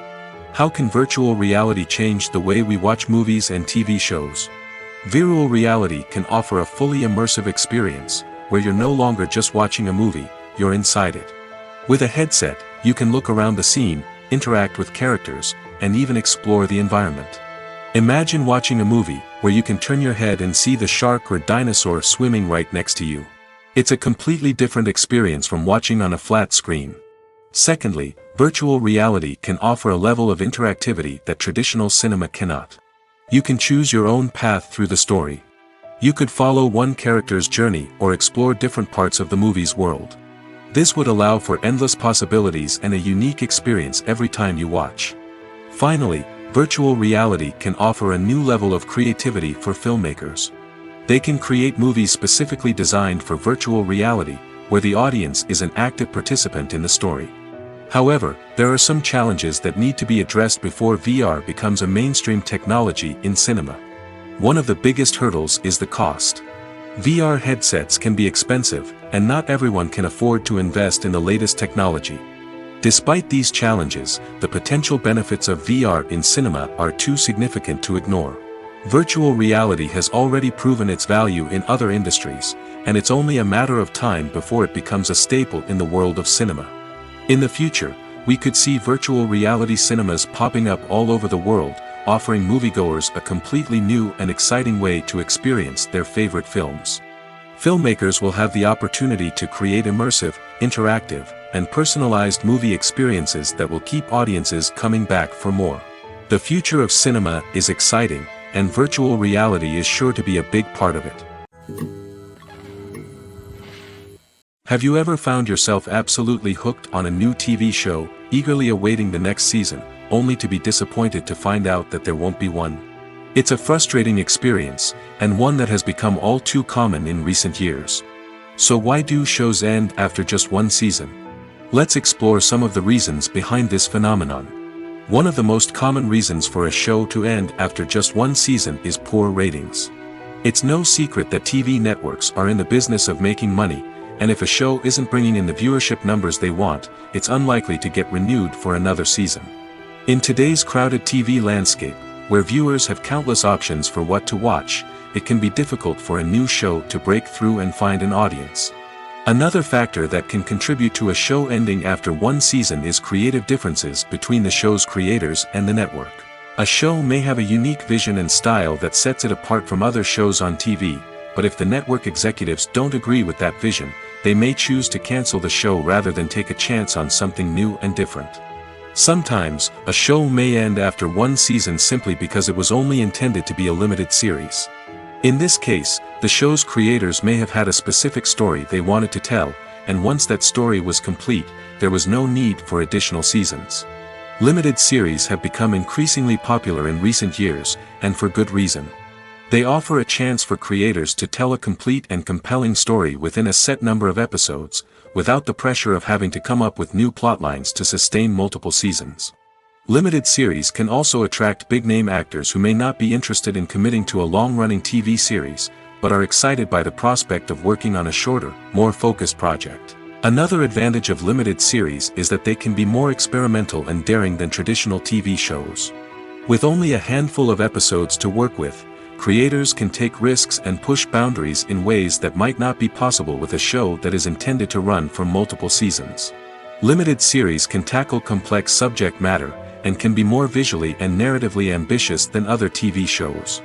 How can virtual reality change the way we watch movies and TV shows? Virtual reality can offer a fully immersive experience, where you're no longer just watching a movie, you're inside it. With a headset, you can look around the scene, interact with characters, and even explore the environment. Imagine watching a movie where you can turn your head and see the shark or dinosaur swimming right next to you. It's a completely different experience from watching on a flat screen. Secondly, virtual reality can offer a level of interactivity that traditional cinema cannot. You can choose your own path through the story. You could follow one character's journey or explore different parts of the movie's world. This would allow for endless possibilities and a unique experience every time you watch. Finally, virtual reality can offer a new level of creativity for filmmakers. They can create movies specifically designed for virtual reality, where the audience is an active participant in the story. However, there are some challenges that need to be addressed before VR becomes a mainstream technology in cinema. One of the biggest hurdles is the cost. VR headsets can be expensive, and not everyone can afford to invest in the latest technology. Despite these challenges, the potential benefits of VR in cinema are too significant to ignore. Virtual reality has already proven its value in other industries, and it's only a matter of time before it becomes a staple in the world of cinema. In the future, we could see virtual reality cinemas popping up all over the world, offering moviegoers a completely new and exciting way to experience their favorite films. Filmmakers will have the opportunity to create immersive, interactive, and personalized movie experiences that will keep audiences coming back for more. The future of cinema is exciting, and virtual reality is sure to be a big part of it. Have you ever found yourself absolutely hooked on a new TV show, eagerly awaiting the next season, only to be disappointed to find out that there won't be one? It's a frustrating experience, and one that has become all too common in recent years. So why do shows end after just one season? Let's explore some of the reasons behind this phenomenon. One of the most common reasons for a show to end after just one season is poor ratings. It's no secret that TV networks are in the business of making money, and if a show isn't bringing in the viewership numbers they want, it's unlikely to get renewed for another season. In today's crowded TV landscape, where viewers have countless options for what to watch, it can be difficult for a new show to break through and find an audience. Another factor that can contribute to a show ending after one season is creative differences between the show's creators and the network. A show may have a unique vision and style that sets it apart from other shows on TV, but if the network executives don't agree with that vision, they may choose to cancel the show rather than take a chance on something new and different. Sometimes, a show may end after one season simply because it was only intended to be a limited series. In this case, the show's creators may have had a specific story they wanted to tell, and once that story was complete, there was no need for additional seasons. Limited series have become increasingly popular in recent years, and for good reason. They offer a chance for creators to tell a complete and compelling story within a set number of episodes, without the pressure of having to come up with new plotlines to sustain multiple seasons. Limited series can also attract big-name actors who may not be interested in committing to a long-running TV series, but are excited by the prospect of working on a shorter, more focused project. Another advantage of limited series is that they can be more experimental and daring than traditional TV shows. With only a handful of episodes to work with, creators can take risks and push boundaries in ways that might not be possible with a show that is intended to run for multiple seasons. Limited series can tackle complex subject matter, and can be more visually and narratively ambitious than other TV shows.